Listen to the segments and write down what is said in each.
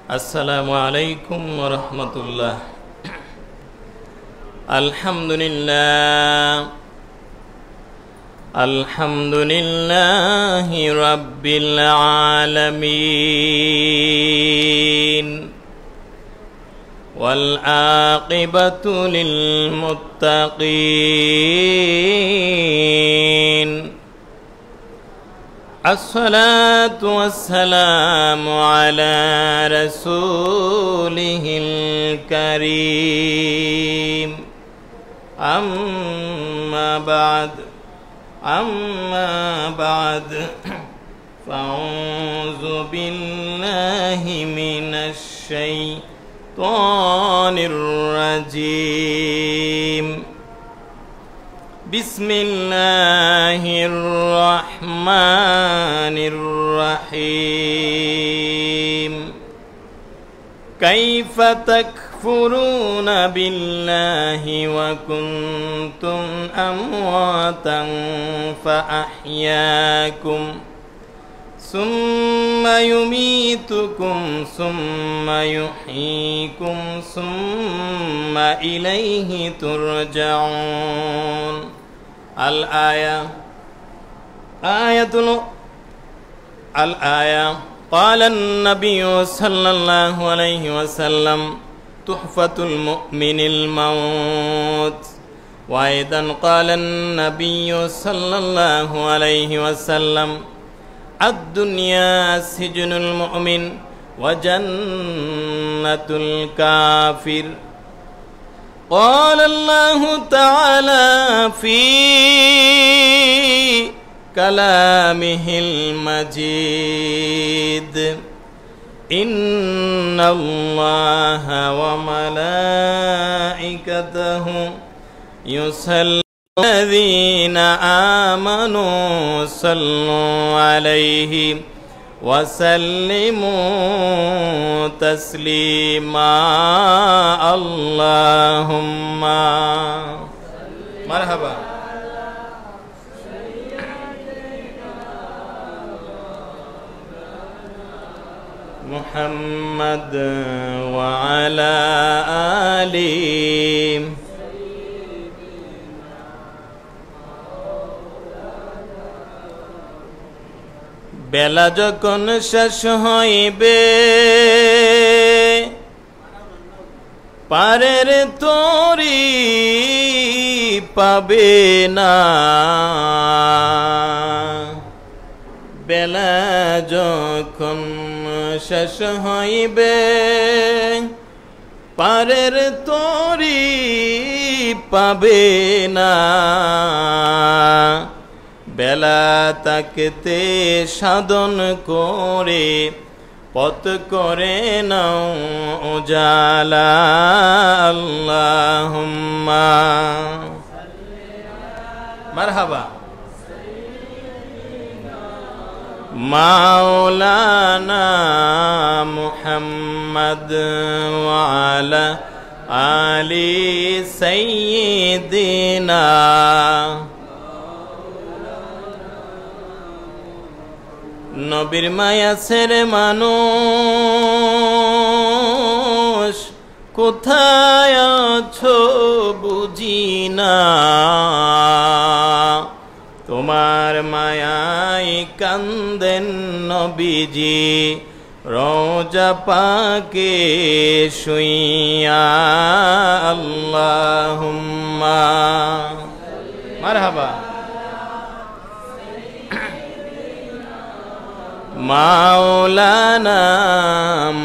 আসসালামু আলাইকুম ওয়া রাহমাতুল্লাহ। আলহামদুলিল্লাহি রাব্বিল আলামিন ওয়াল আকিবাতু লিল মুত্তাকিন। আসসালাতু ওয়াসসালামু আলা রাসূলিহিল কারীম। আম্মা বা'দ ফাউযু বিল্লাহি মিনাশ শাইতানির রাজীম। বিসমিল্লাহির রহমানির রহিম। কাইফা তাকফুরুনা বিল্লাহি ওয়া কুনতুম আমওয়াতান ফাআহইয়াকুম সুম্মা ইউমীতুকুম সুম্মা ইউহয়ীকুম সুম্মা ইলাইহি তুরজাউন। الآية قال النبي صلى الله عليه وسلم تحفة المؤمن الموت. وأيضا قال النبي صلى الله عليه وسلم الدنيا سجن المؤمن وجنة الكافر. قال الله تعالى في كلامه المجيد إن الله وملائكته يصلون على الذين آمنوا صلوا عليه وسلموا تسليما. اللهم مرحبا. محمد وعلى آله. বেলা যখন শেষ হইবে পারের তরি পাবে না। বেলা যখন শেষ হইবে পারের তরি পাবে না। বেলা তাকতে সাধন করে পথ করে নাও উজালা। আল্লাহুম্মা মারহাবা। মাওলানা মুহাম্মদ ওয়া আলা আলি সাইয়্যিদিনা। নবীর মায়া ছেড়ে মানুষ কোথায় আছো বুঝি না। তোমার মায়ায় কান্দেন নবীজি রওজা পাকে শুইয়া। আল্লাহুম্মা মারহাবা। মাওলানা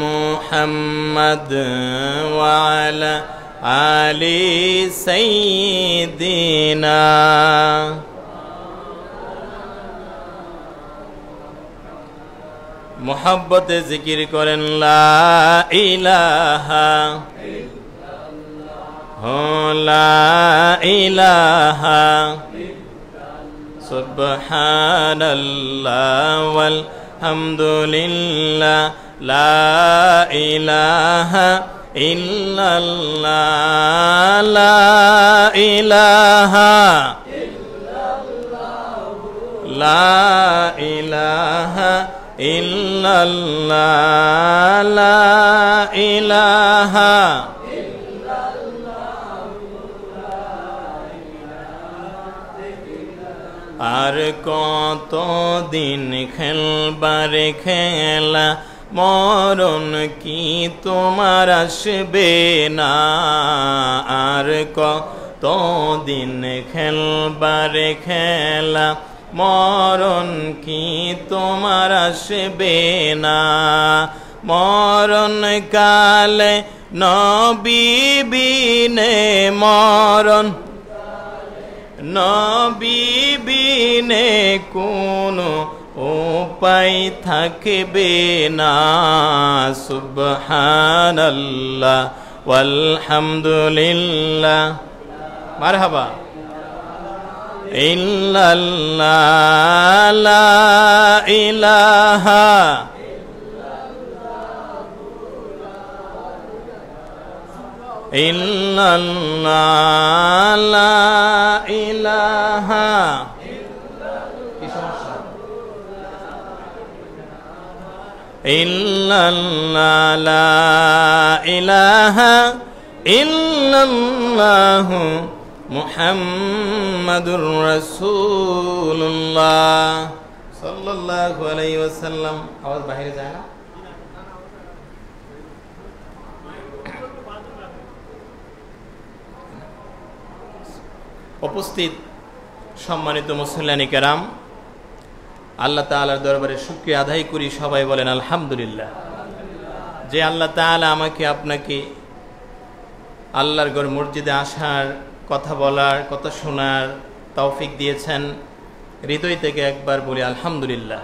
মুহাম্মদ ওয়া আলা আলি সাইয়্যিদিনা। মুহাব্বতে জিকির করেন লা ইলাহা লা ইলাহা সুবহানাল্লাহ ওয়াল হামদুলিল্লাহ লা ইলাহা ইল্লাল্লাহ লা ইলাহা লা ইলাহা ইল্লাল্লাহ লা ইলাহা আর কত দিন খেলবার খেলা মরণ কি তোমার আসবে না আর কত দিন খেলবার খেলা মরণ কি তোমার আসবে না মরণ কালে নবী বিনে মরণ নবী বিনে কোনো উপায় থাকবে না সুবহানাল্লাহ ওয়ালহামদুলিল্লাহ মারহাবা ইল্লাল্লাহ লা ইলাহা ইল্লাল্লাহ লা ইলাহা কি সমস্যা ইল্লাল্লাহ লা ইলাহা ইল্লাল্লাহ মুহাম্মাদুর রাসূলুল্লাহ সাল্লাল্লাহু আলাইহি ওয়াসাল্লাম আওয়াজ বাইরে যায় না উপস্থিত সম্মানিত মুসল্লিয়ানে কেরাম আল্লাহ তাআলার দরবারে শুকরিয়া আদায় করি সবাই বলেন আলহামদুলিল্লাহ যে আল্লাহ তাআলা আমাকে আপনাকে আল্লাহর ঘর মসজিদে আসার কথা বলার কথা শোনার তৌফিক দিয়েছেন হৃদয় থেকে একবার বলি আলহামদুলিল্লাহ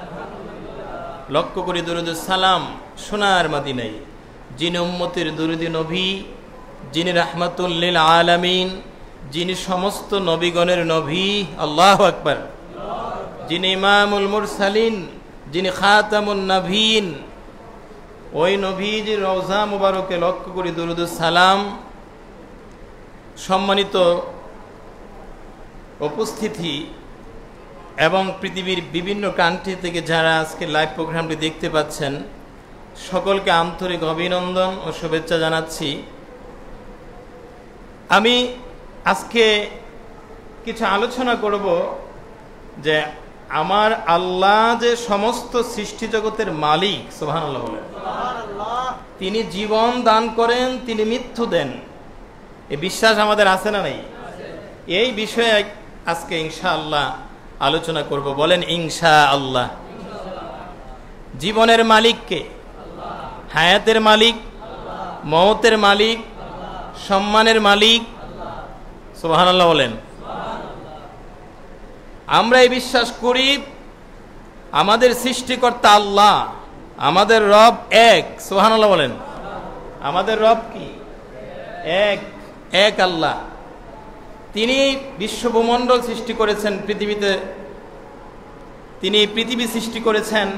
লক্ষ্য করি দরুদ সালাম সোনার মদিনায় যিনি উম্মতের দরুদি নবী যিনি রাহমাতুল লিল আলামিন যিনি সমস্ত নবীগণের নবী আল্লাহু আকবার যিনি ইমামুল মুরসালিন যিনি খাতামুন নবীন ওই নবীজির রওজা মুবারকে লক্ষ্য করি দরুদ সালাম সম্মানিত উপস্থিতি এবং পৃথিবীর বিভিন্ন কান্ট্রি থেকে যারা আজকে লাইভ প্রোগ্রামটি দেখতে পাচ্ছেন সকলকে আন্তরিক অভিনন্দন ও শুভেচ্ছা জানাচ্ছি আমি আজকে কিছু আলোচনা করব যে আমার আল্লাহ যে সমস্ত সৃষ্টি জগতের মালিক সুবহানাল্লাহ বলেন তিনি জীবন দান করেন তিনি মৃত্যু দেন এই বিশ্বাস আমাদের আছে না নাই এই বিষয়ে আজকে ইনশাআল্লাহ আলোচনা করব বলেন ইনশাআল্লাহ জীবনের মালিক কে হায়াতের মালিক মওতের মালিক সম্মানের মালিক সুবহানাল্লাহ বলেন আমরা এই বিশ্বাস করি আমাদের সৃষ্টিকর্তা আল্লাহ আমাদের রব এক সুবহানাল্লাহ বলেন আমাদের রব কি এক এক আল্লাহ তিনি বিশ্বভূমণ্ডল সৃষ্টি করেছেন পৃথিবীতে তিনি পৃথিবী সৃষ্টি করেছেন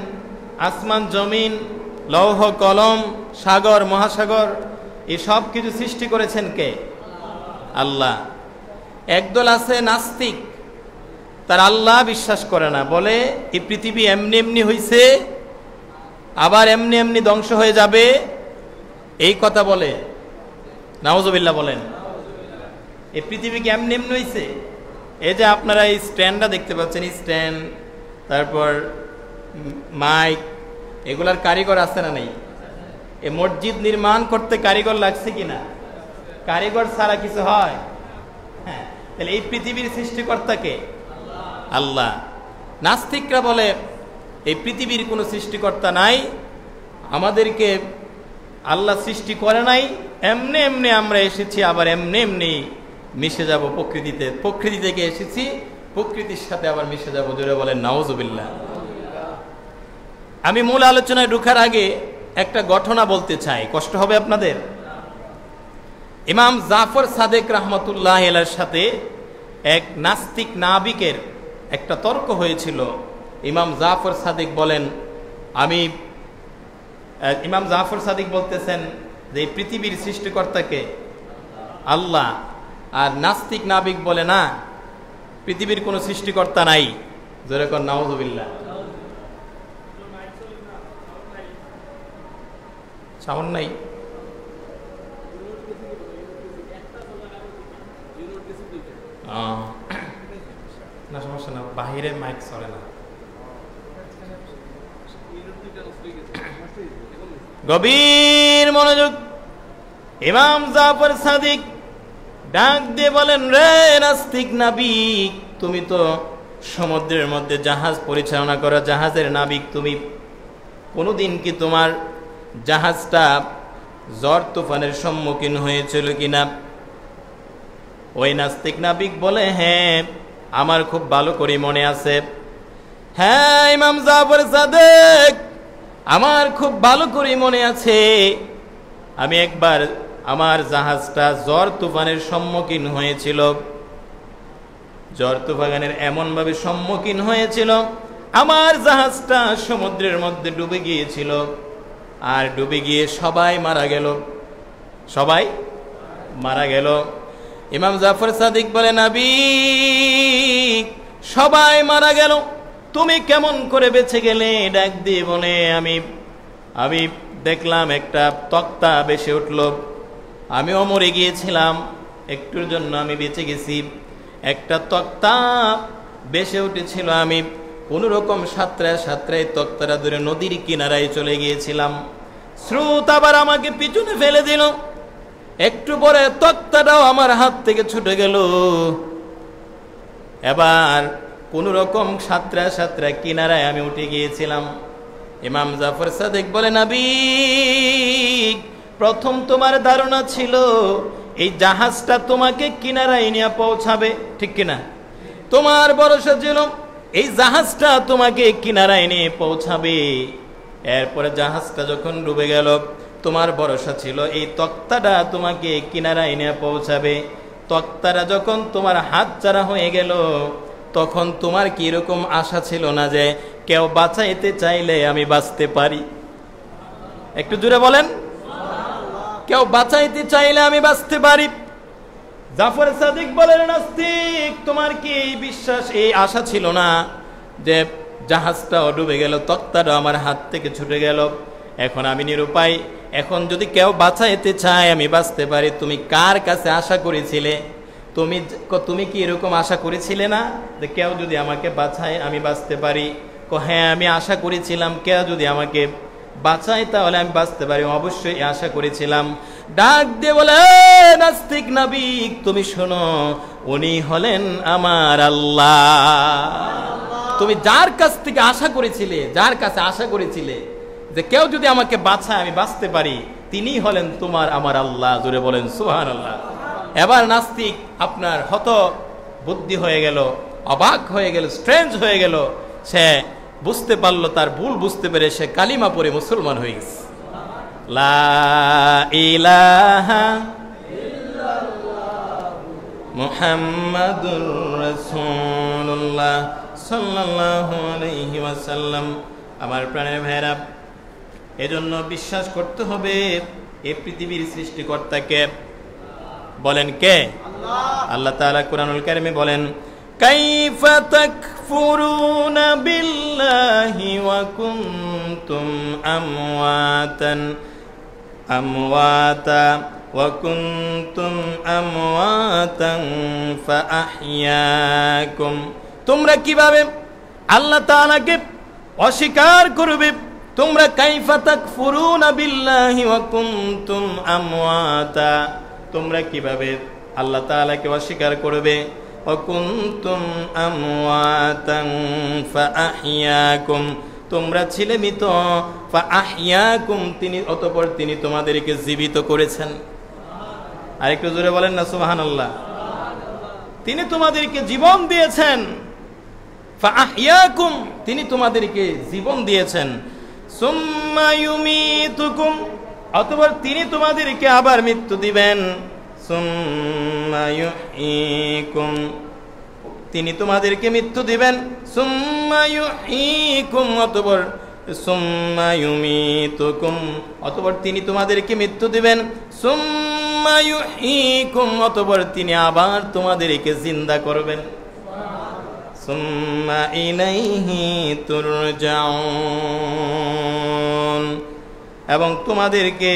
আসমান জমিন লৌহ কলম সাগর মহাসাগর এই সব কিছু সৃষ্টি করেছেন কে আল্লাহ একদল আছে নাস্তিক তার আল্লাহ বিশ্বাস করে না বলে এই পৃথিবী এমনি এমনি হইছে আবার এমনি এমনি ধ্বংস হয়ে যাবে এই কথা বলে নাউজুবিল্লাহ বলেন এই পৃথিবী কি এমনি এমনি হইছে এই যে আপনারা এই স্ট্যান্ডটা দেখতে পাচ্ছেন এই স্ট্যান্ড তারপর মাইক এগুলার কারিগর আছে না নেই এই মসজিদ নির্মাণ করতে কারিগর লাগছে কিনা কারিগর ছাড়া কিছু হয় হ্যাঁ তাহলে এই পৃথিবীর সৃষ্টিকর্তাকে আল্লাহ নাস্তিকরা বলে এই পৃথিবীর কোনো সৃষ্টিকর্তা নাই আমাদেরকে আল্লাহ সৃষ্টি করে নাই এমনি এমনি আমরা এসেছি আবার এমনি এমনি মিশে যাব প্রকৃতিতে প্রকৃতি থেকে এসেছি প্রকৃতির সাথে আবার মিশে যাব জোরে বলেন নাউজুবিল্লাহ আমি মূল আলোচনায় ঢোকার আগে একটা ঘটনা বলতে চাই কষ্ট হবে আপনাদের ইমাম জাফর সাদেক রাহমাতুল্লাহ আলাইহির সাথে এক নাস্তিক নাবিকের একটা তর্ক হয়েছিল ইমাম জাফর সাদেক বলেন ইমাম জাফর সাদেক বলতেছেন যে এই পৃথিবীর সৃষ্টিকর্তাকে আল্লাহ আর নাস্তিক নাবিক বলে না পৃথিবীর কোনো সৃষ্টিকর্তা নাই জোরে কর নাউজুবিল্লাহ সাউন্ড নাই না সমস্যা না, বাহিরে মাইক চলে না। গভীর মনোযোগ। ইমাম জাফর সাদিক ডাক দিয়ে বলেন, রে নাস্তিক নাবিক, তুমি তো সমুদ্রের মধ্যে জাহাজ পরিচালনা করা জাহাজের নাবিক, তুমি কোনোদিন কি তোমার জাহাজটা ঝড় তুফানের সম্মুখীন হয়েছিল কিনা? ওই নাস্তিক নাবিক বলে, হ্যাঁ আমার খুব ভালো করে মনে আছে। হ্যাঁ ইমাম জাফর সাদিক, আমার খুব ভালো করে মনে আছে, আমি একবার আমার জাহাজটা ঝড় তুফানের সম্মুখীন হয়েছিল। ঝড় তুফানের এমনভাবে সম্মুখীন হয়েছিল, আমার জাহাজটা সমুদ্রের মধ্যে ডুবে গিয়েছিল, আর ডুবে গিয়ে সবাই মারা গেল, সবাই মারা গেল। ইমাম জাফর সাদিক বলে, নাবিক সবাই মারা গেল, তুমি কেমন করে বেঁচে গেলে? ডাক দিয়ে বলে, আমি দেখলাম একটা তক্তা বেশি উঠল, আমিও মরে গিয়েছিলাম, একটুর জন্য আমি বেঁচে গেছি। একটা তক্তা বেশি উঠেছিল, আমি কোন রকম সাঁতরায় সাঁতরায় তক্তাটা ধরে নদীর কিনারায় চলে গিয়েছিলাম। স্রোত আবার আমাকে পিছনে ফেলে দিল, একটু পরে তক্তাটাও আমার হাত থেকে ছুটে গেল। এবার কোন রকম সাঁতরায় সাঁতরায় কিনারায় আমি উঠে গিয়েছিলাম। ইমাম জাফর সাদিক বলে, নাবিক প্রথম তোমার ধারণা ছিল এই জাহাজটা তোমাকে কিনারায় নিয়ে পৌঁছাবে, ঠিক কিনা? তোমার ভরসা ছিল এই জাহাজটা তোমাকে কিনারায় নিয়ে পৌঁছাবে। এরপরে জাহাজটা যখন ডুবে গেল, তোমার ভরসা ছিল এই তক্তাটা তোমাকে কিনারায় নিয়ে পৌঁছাবে। তক্তাটা যখন তোমার হাত ছাড়া হয়ে গেল, তখন তোমার কি এরকম আশা ছিল না যে কেউ বাঁচাইতে চাইলে আমি বাঁচতে পারি? একটু জোরে বলেন, কেউ বাঁচাইতে চাইলে আমি বাঁচতে পারি? জাফর সাদিক বলেন, নাস্তিক তোমার কি এই বিশ্বাস, এই আশা ছিল না যে জাহাজটাও ডুবে গেল, তক্তাটাও আমার হাত থেকে ছুটে গেল, এখন আমি নিরুপায়, এখন যদি কেউ বাঁচাইতে চায় আমি বাঁচতে পারি? তুমি কার কাছে আশা করেছিলে? তুমি কি এরকম আশা করেছিলে না যে কেউ যদি আমাকে বাঁচায় আমি বাঁচতে পারি? হ্যাঁ আমি আশা করেছিলাম, কেউ যদি আমাকে বাঁচায় তাহলে আমি বাঁচতে পারি, অবশ্যই আশা করেছিলাম। ডাক দিয়ে বলে, নাস্তিক নাবিক তুমি শোনো, উনি হলেন আমার আল্লাহ। তুমি যার কাছ থেকে আশা করেছিলে, যার কাছে আশা করেছিলে যে কেউ যদি আমাকে বাঁচায় আমি বাঁচতে পারি, তিনি হলেন তোমার আমার আল্লাহ। জোরে বলেন সুবহানাল্লাহ। এবার নাস্তিক আপনার হত বুদ্ধি হয়ে গেল, অবাক হয়ে গেল, স্ট্রেঞ্জ হয়ে গেল, সে বুঝতে পারলো তার ভুল বুঝতে পেরে সে কালিমা পড়ে মুসলমান হয়ে গেছে। লা ইলাহা ইল্লাল্লাহ মুহাম্মাদুর রাসূলুল্লাহ সাল্লাল্লাহু আলাইহি ওয়াসাল্লাম। আমার প্রাণের ভাইরা, এজন্য বিশ্বাস করতে হবে এই পৃথিবীর সৃষ্টিকর্তাকে। বলেন কে? আল্লাহ তাআলা কুরআনুল কারীমে বলেন, কাইফা তাকফুরুনা বিল্লাহি ওয়া কুনতুম আমওয়াতান ফাআহইয়াকুম। তোমরা কিভাবে আল্লাহ তাআলাকে অস্বীকার করবে? তোমরা কাইফা তাকফুরুনা বিল্লাহি ওয়া কুনতুম আমওয়াতা, তোমরা কিভাবে আল্লাহ তাআলাকে অস্বীকার করবে? ওয়া কুনতুম আমওয়াতান ফাআহইয়াকুম, তোমরা ছিলে মৃত, ফাআহইয়াকুম অতঃপর তিনি তোমাদেরকে জীবিত করেছেন। আরেকটু জোরে বলেন না সুবহানাল্লাহ। তিনি তোমাদেরকে জীবন দিয়েছেন, ফাআহইয়াকুম তিনি তোমাদেরকে জীবন দিয়েছেন। সুম্মা ইউমিতুকুম অতঃপর তিনি তোমাদেরকে আবার মৃত্যু দিবেন। সুম্মা ইউহয়িকুম তিনি তোমাদেরকে মৃত্যু দিবেন। সুম্মা ইউহয়িকুম অতঃপর সুম্মা ইউমিতুকুম অতঃপর তিনি তোমাদেরকে মৃত্যু দিবেন। সুম্মা ইউহয়িকুম অতঃপর তিনি আবার তোমাদেরকে জিন্দা করবেন। সুম্মা ইলাইহি তুরজাউন এবং তোমাদেরকে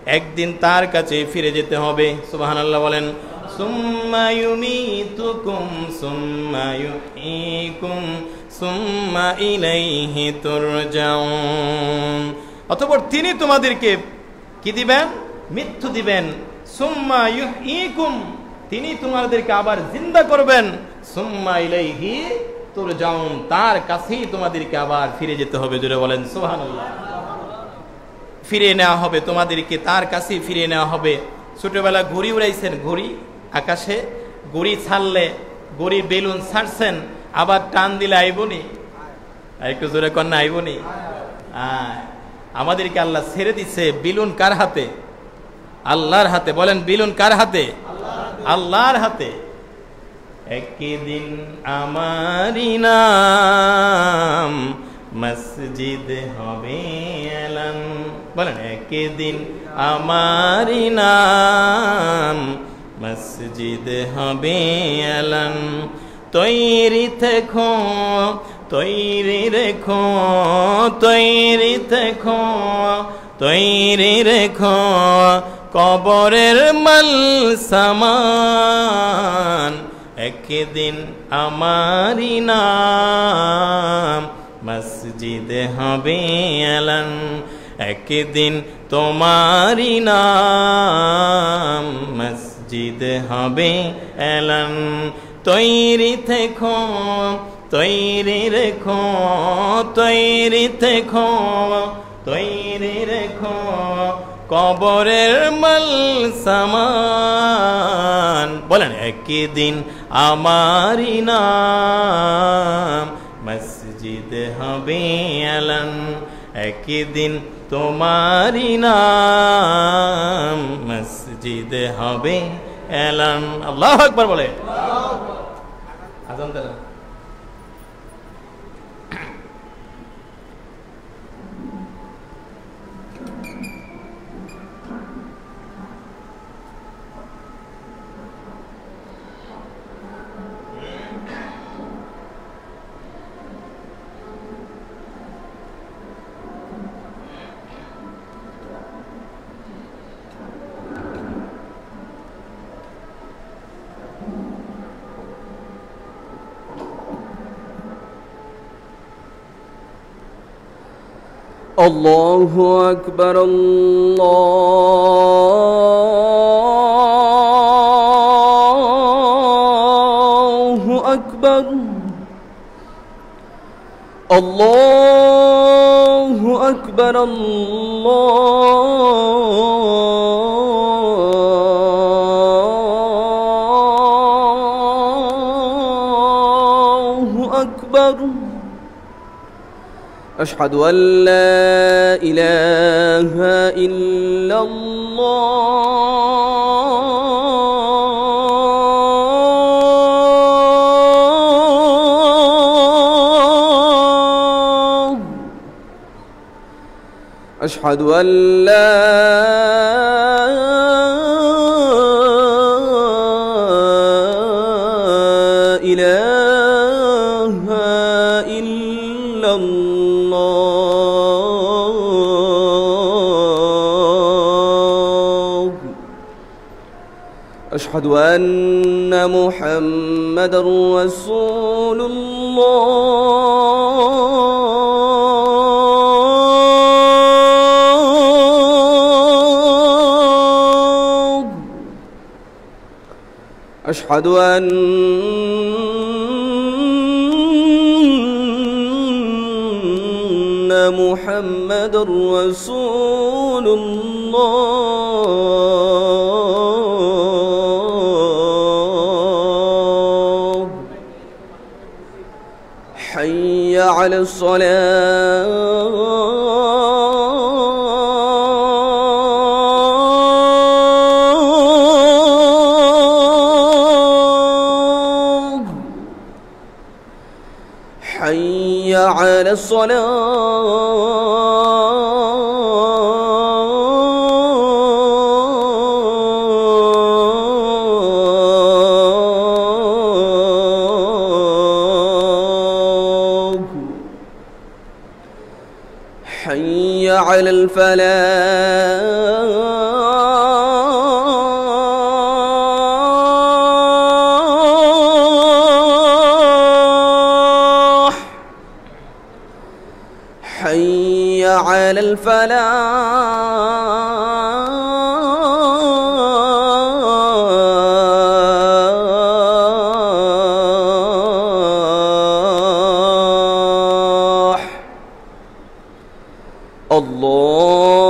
একদিন তার কাছে ফিরে যেতে হবে। সুবহানাল্লাহ বলেন। সুম্মা ইউমীতুকুম সুম্মা ইউহয়ীকুম সুম্মা ইলাইহি তুরজাউন। অতঃপর তিনি তোমাদেরকে কি দিবেন? মৃত্যু দিবেন। সুম্মা ইউহয়ীকুম, তিনি তোমাদেরকে আবার জিন্দা করবেন। সুম্মা ইলাইহি তুরজাউন, তার কাছেই তোমাদেরকে আবার ফিরে যেতে হবে। জোরে বলেন সুবহানাল্লাহ। ফিরে নেওয়া হবে তোমাদেরকে, তার কাছেই ফিরে নেওয়া হবে। ছোটবেলা ঘুড়ি উড়াইছেন, ঘুড়ি আকাশে, ঘুড়ি ছাড়লে, ঘুড়ি বেলুন ছাড়ছেন, আবার টান দিলে আইবনি? একটু জোরে কন্যা আইবনি? আমাদেরকে আল্লাহ ছেড়ে দিচ্ছে। বেলুন কার হাতে? আল্লাহর হাতে। বলেন বেলুন কার হাতে? আল্লাহর হাতে। একদিন আমারি নাম মসজিদ হবে এলান। বলেন একদিন আমারি নাম মসজিদ হবে এলান। তৈরি থেকো, তৈরি রেখো, তৈরি থেকো, তৈরি রেখো, কবরের মাল সামান। একদিন আমারি নাম মসজিদ হবে এলান। একদিন তোমারি নাম মসজিদ হবে এলান। তৈরি থেকো, তৈরি রেখো, তৈরি থেকো, তৈরি রেখো, কবরের মাল সামান। বলেন একদিন আমারি নাম মসজিদ হবে এলান। একদিন তোমারি নাম মসজিদ হবে এলান। আল্লাহু আকবার বলে। আযান দেন। আল্লাহু আকবার, আল্লাহু আকবার, আল্লাহু আকবার, আল্লাহু আকবার। أشهد أن لا إله إلا الله. أشهد أن لا إله إلا الله. أشهد أن محمد رسول الله. أشهد أن محمد رسول الله. حي على الصلاة. حي على الصلاة. حي على الفلاح.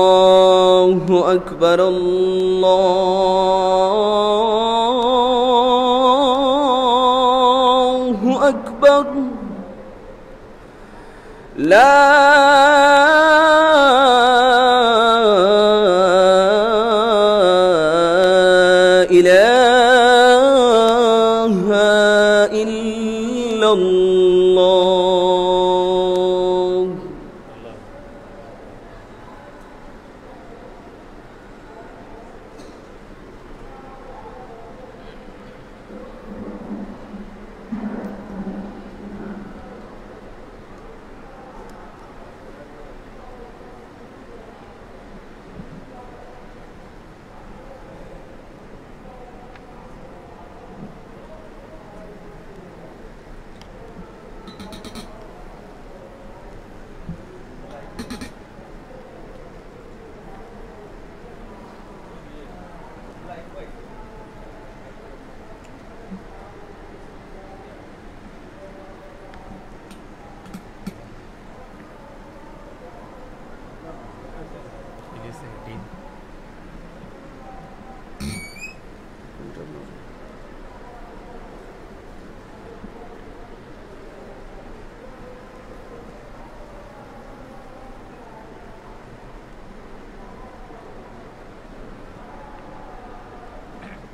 الله أكبر الله أكبر لا إله إلا الله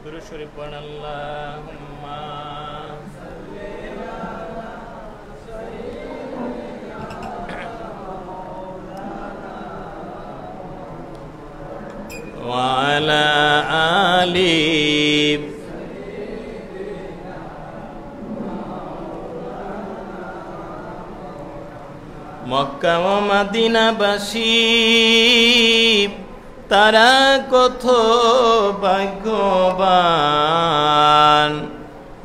দুরূদ শরীফ পড়েন আল্লাহুম্মা ওয়া আলা আলি মক্কা ও মদিনাবাসী তারা কত ভাগ্যবান,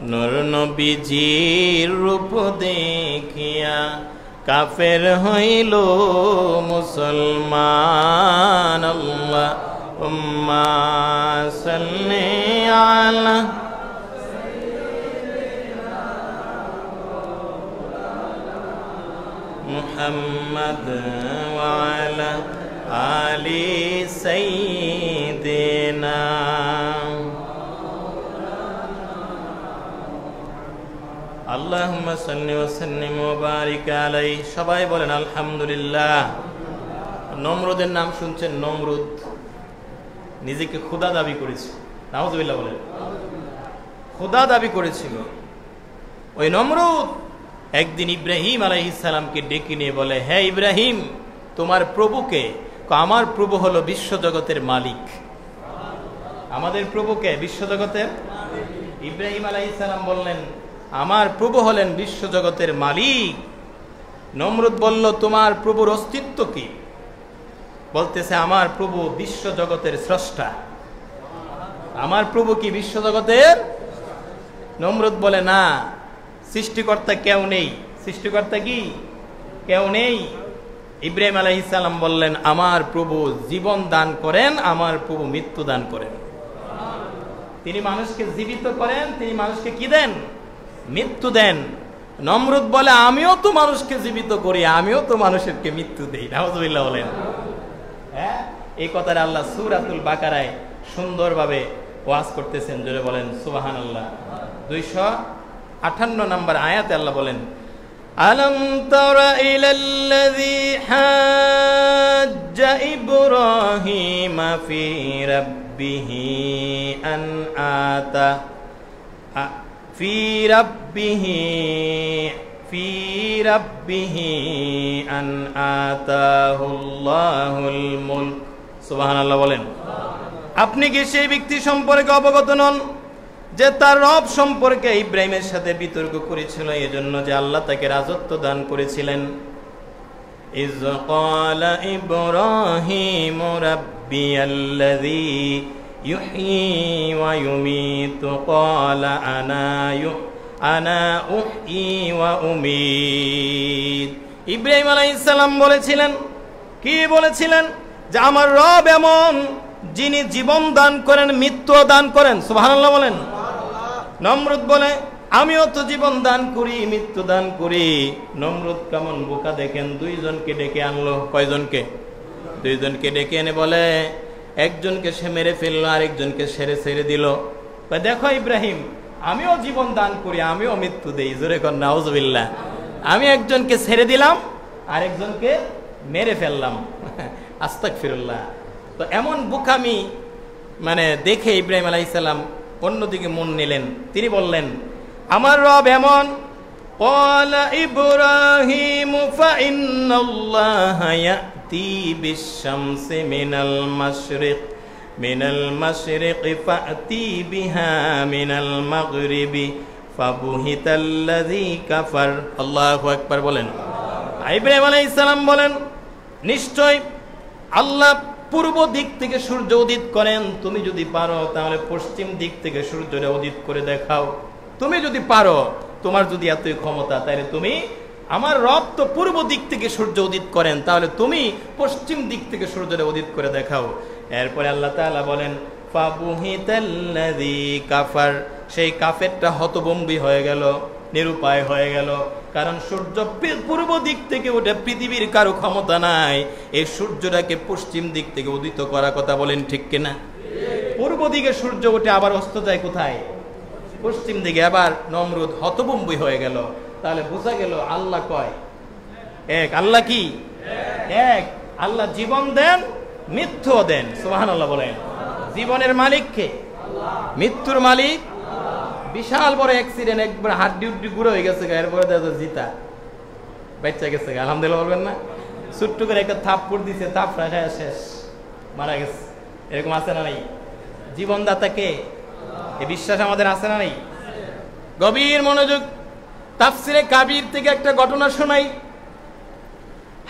নূর নবীজির রূপ দেখিয়া কাফের হইল মুসলমান। আল্লাহুম্মা সাল্লি আলা মুহাম্মদ ওয়া আলা আলি সাইয়্যিদিনা। আল্লাহুম্মা সাল্লি ওয়া সাল্লিম ওয়া বারিক আলাইহি। সবাই বলেন আলহামদুলিল্লাহ। নমরুদের নাম শুনছেন? নমরুদ নিজেকে খোদা দাবি করেছিল। নাউযুবিল্লাহ বলেন। খোদা দাবি করেছিল। ওই নমরুদ একদিন ইব্রাহিম আলাইহিস সালামকে ডেকে নিয়ে বলে, হে ইব্রাহিম, তোমার প্রভুকে? আমার প্রভু হলো বিশ্বজগতের মালিক। আমাদের প্রভুকে? বিশ্বজগতের। ইব্রাহিম আলাইহিস সালাম বললেন, আমার প্রভু হলেন বিশ্বজগতের মালিক। নমরুদ বলল, তোমার প্রভুর অস্তিত্ব কি? বলতেছে, আমার প্রভু বিশ্বজগতের স্রষ্টা। আমার প্রভু কি বিশ্বজগতের? নমরুদ বলে, না, সৃষ্টিকর্তা কেউ নেই। সৃষ্টিকর্তা কি? কেউ নেই। ইব্রাহিম আলাইহিস সালাম বললেন, আমার প্রভু জীবন দান করেন, আমার প্রভু মৃত্যু দান করেন। তিনি মানুষকে জীবিত করেন, তিনি মানুষকে কি দেন? মৃত্যু দেন। নমরুদ বলে, আমিও তো মানুষকে জীবিত করি, আমিও তো মানুষকে মৃত্যু দেই। নাউযুবিল্লাহ বলেন। হ্যাঁ, এই কথাটা আল্লাহ সূরাতুল বাকারায় সুন্দরভাবে ওয়াজ করতেছেন। জোরে বলেন সুবহানাল্লাহ। 258 নম্বর আয়াতে আল্লাহ বলেন, আলম তারা ইলাল্লাযী হাজ্জা ইব্রাহিম ফি রাব্বিহি আন আতা ফি রাব্বিহি আন আতাহুল্লাহুল মুলক। সুবহানাল্লাহ বলেন। আপনি কি সেই ব্যক্তি সম্পর্কে অবগত নন যে তার রব সম্পর্কে ইব্রাহিমের সাথে বিতর্ক করেছিল, এজন্য যে আল্লাহ তাকে রাজত্ব দান করেছিলেন। ইয ক্বালা ইব্রাহিম রাব্বিয়াল্লাযী ইউহয়ী ওয়া ইউমীতু ক্বালা আনা উহয়ী ওয়া উমীত। ইব্রাহিম আলাইহিস সালাম বলেছিলেন, কি বলেছিলেন? যে আমার রব এমন যিনি জীবন দান করেন, মৃত্যু দান করেন। সুবহানাল্লাহ বলেন। নমরুদ বলে আমিও তো জীবন দান করি, মৃত্যু দান করি। নমরুদ কেমন বোকা দেখেন, দুইজনকে ডেকে আনলো। কয়জনকে? দুইজনকে ডেকে এনে বলে একজনকে সে মেরে ফেললো, আরেকজনকে ছেড়ে দিল। দেখো ইব্রাহিম, আমিও জীবন দান করি, আমিও মৃত্যু দেই। জোরে কর নাউজুবিল্লাহ। আমি একজনকে ছেড়ে দিলাম, আরেকজনকে মেরে ফেললাম। আস্তাগফিরুল্লাহ। তো এমন বোকামি দেখে ইব্রাহিম আলাইহিস সালাম অন্যদিকে মন নিলেন। তিনি বললেন আমার রব এমন। ক্বালা ইব্রাহিম ফাইন্নাল্লাহা ইয়াতি বিশ-শামসি মিনাল মাশরিকি ফাতি বিহা মিনাল মাগরিবি ফাবুহিতাল্লাযী কাফার। আল্লাহু আকবার বলেন। ইব্রাহিম আলাইহিস সালাম বলেন নিশ্চয় আল্লাহ পূর্ব দিক থেকে সূর্য উদিত করেন। তুমি যদি পারো তাহলে পশ্চিম দিক থেকে সূর্যটা উদিত করে দেখাও। তুমি যদি পারো, তোমার যদি এতই ক্ষমতা, তাহলে তুমি, আমার রব তো পূর্ব দিক থেকে সূর্য উদিত করেন, তাহলে তুমি পশ্চিম দিক থেকে সূর্যটা উদিত করে দেখাও। এরপরে আল্লাহ তাআলা বলেন ফাবুহিতাল্লাযী কাফার। সেই কাফেরটা হতভম্বী হয়ে গেল, নিরুপায় হয়ে গেল। কারণ সূর্য পূর্ব দিক থেকে ওঠে, পৃথিবীর কারো ক্ষমতা নাই এই সূর্যটাকে পশ্চিম দিক থেকে উদিত করার। কথা বলেন ঠিক কিনা? পূর্ব দিকে সূর্য ওঠে, আবার অস্ত যায় কোথায়? পশ্চিম দিকে। আবার নমরুদ হতভম্বী হয়ে গেল। তাহলে বোঝা গেল আল্লাহ কয় এক। আল্লাহ কি এক? আল্লাহ জীবন দেন, মৃত্যু দেন। সুবহানাল্লাহ বলেন। জীবনের মালিক কে? মৃত্যুর মালিক। বিশাল বড় অ্যাক্সিডেন্ট, একবার হাড্ডি উড্ডি গুঁড়ো হয়ে গেছে, এরপরে দেখো জিতা বাচ্চা গেছে। আলহামদুলিল্লাহ বলবেন না? ছোট্ট করে একটা থাপ্পড় দিছে, থাপড়া খায় শেষ, মারা গেছে। এরকম আছে না নাই? জীবনদাতা কে? এই বিশ্বাস আমাদের আছে না নাই? গভীর মনোযোগ। তাফসিরে কাবির থেকে একটা ঘটনা শোনাই।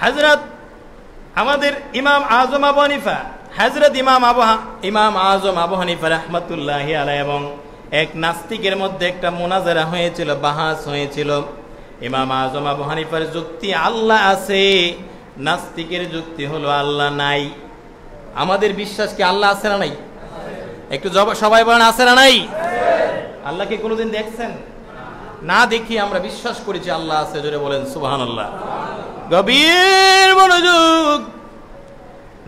হযরত আমাদের ইমাম আজম আবু হানিফা, হযরত ইমাম আজম আবু হানিফা রাহমাতুল্লাহি আলাইহি এবং এক নাস্তিকের মধ্যে একটা মুনাজারা হয়েছিল, বাহাস হয়েছিল। ইমাম আজম আবু হানিফার যুক্তি আল্লাহ আছে, নাস্তিকের যুক্তি হলো আল্লাহ নাই। আমাদের বিশ্বাস কি আল্লাহ আছে না নাই? একটু সবাই বলেন আছে না নাই? আল্লাহকে কোনোদিন দেখছেন? না দেখি আমরা বিশ্বাস করেছি আল্লাহ আছে। জোরে বলেন সুবহানাল্লাহ। গভীর মনোযোগ।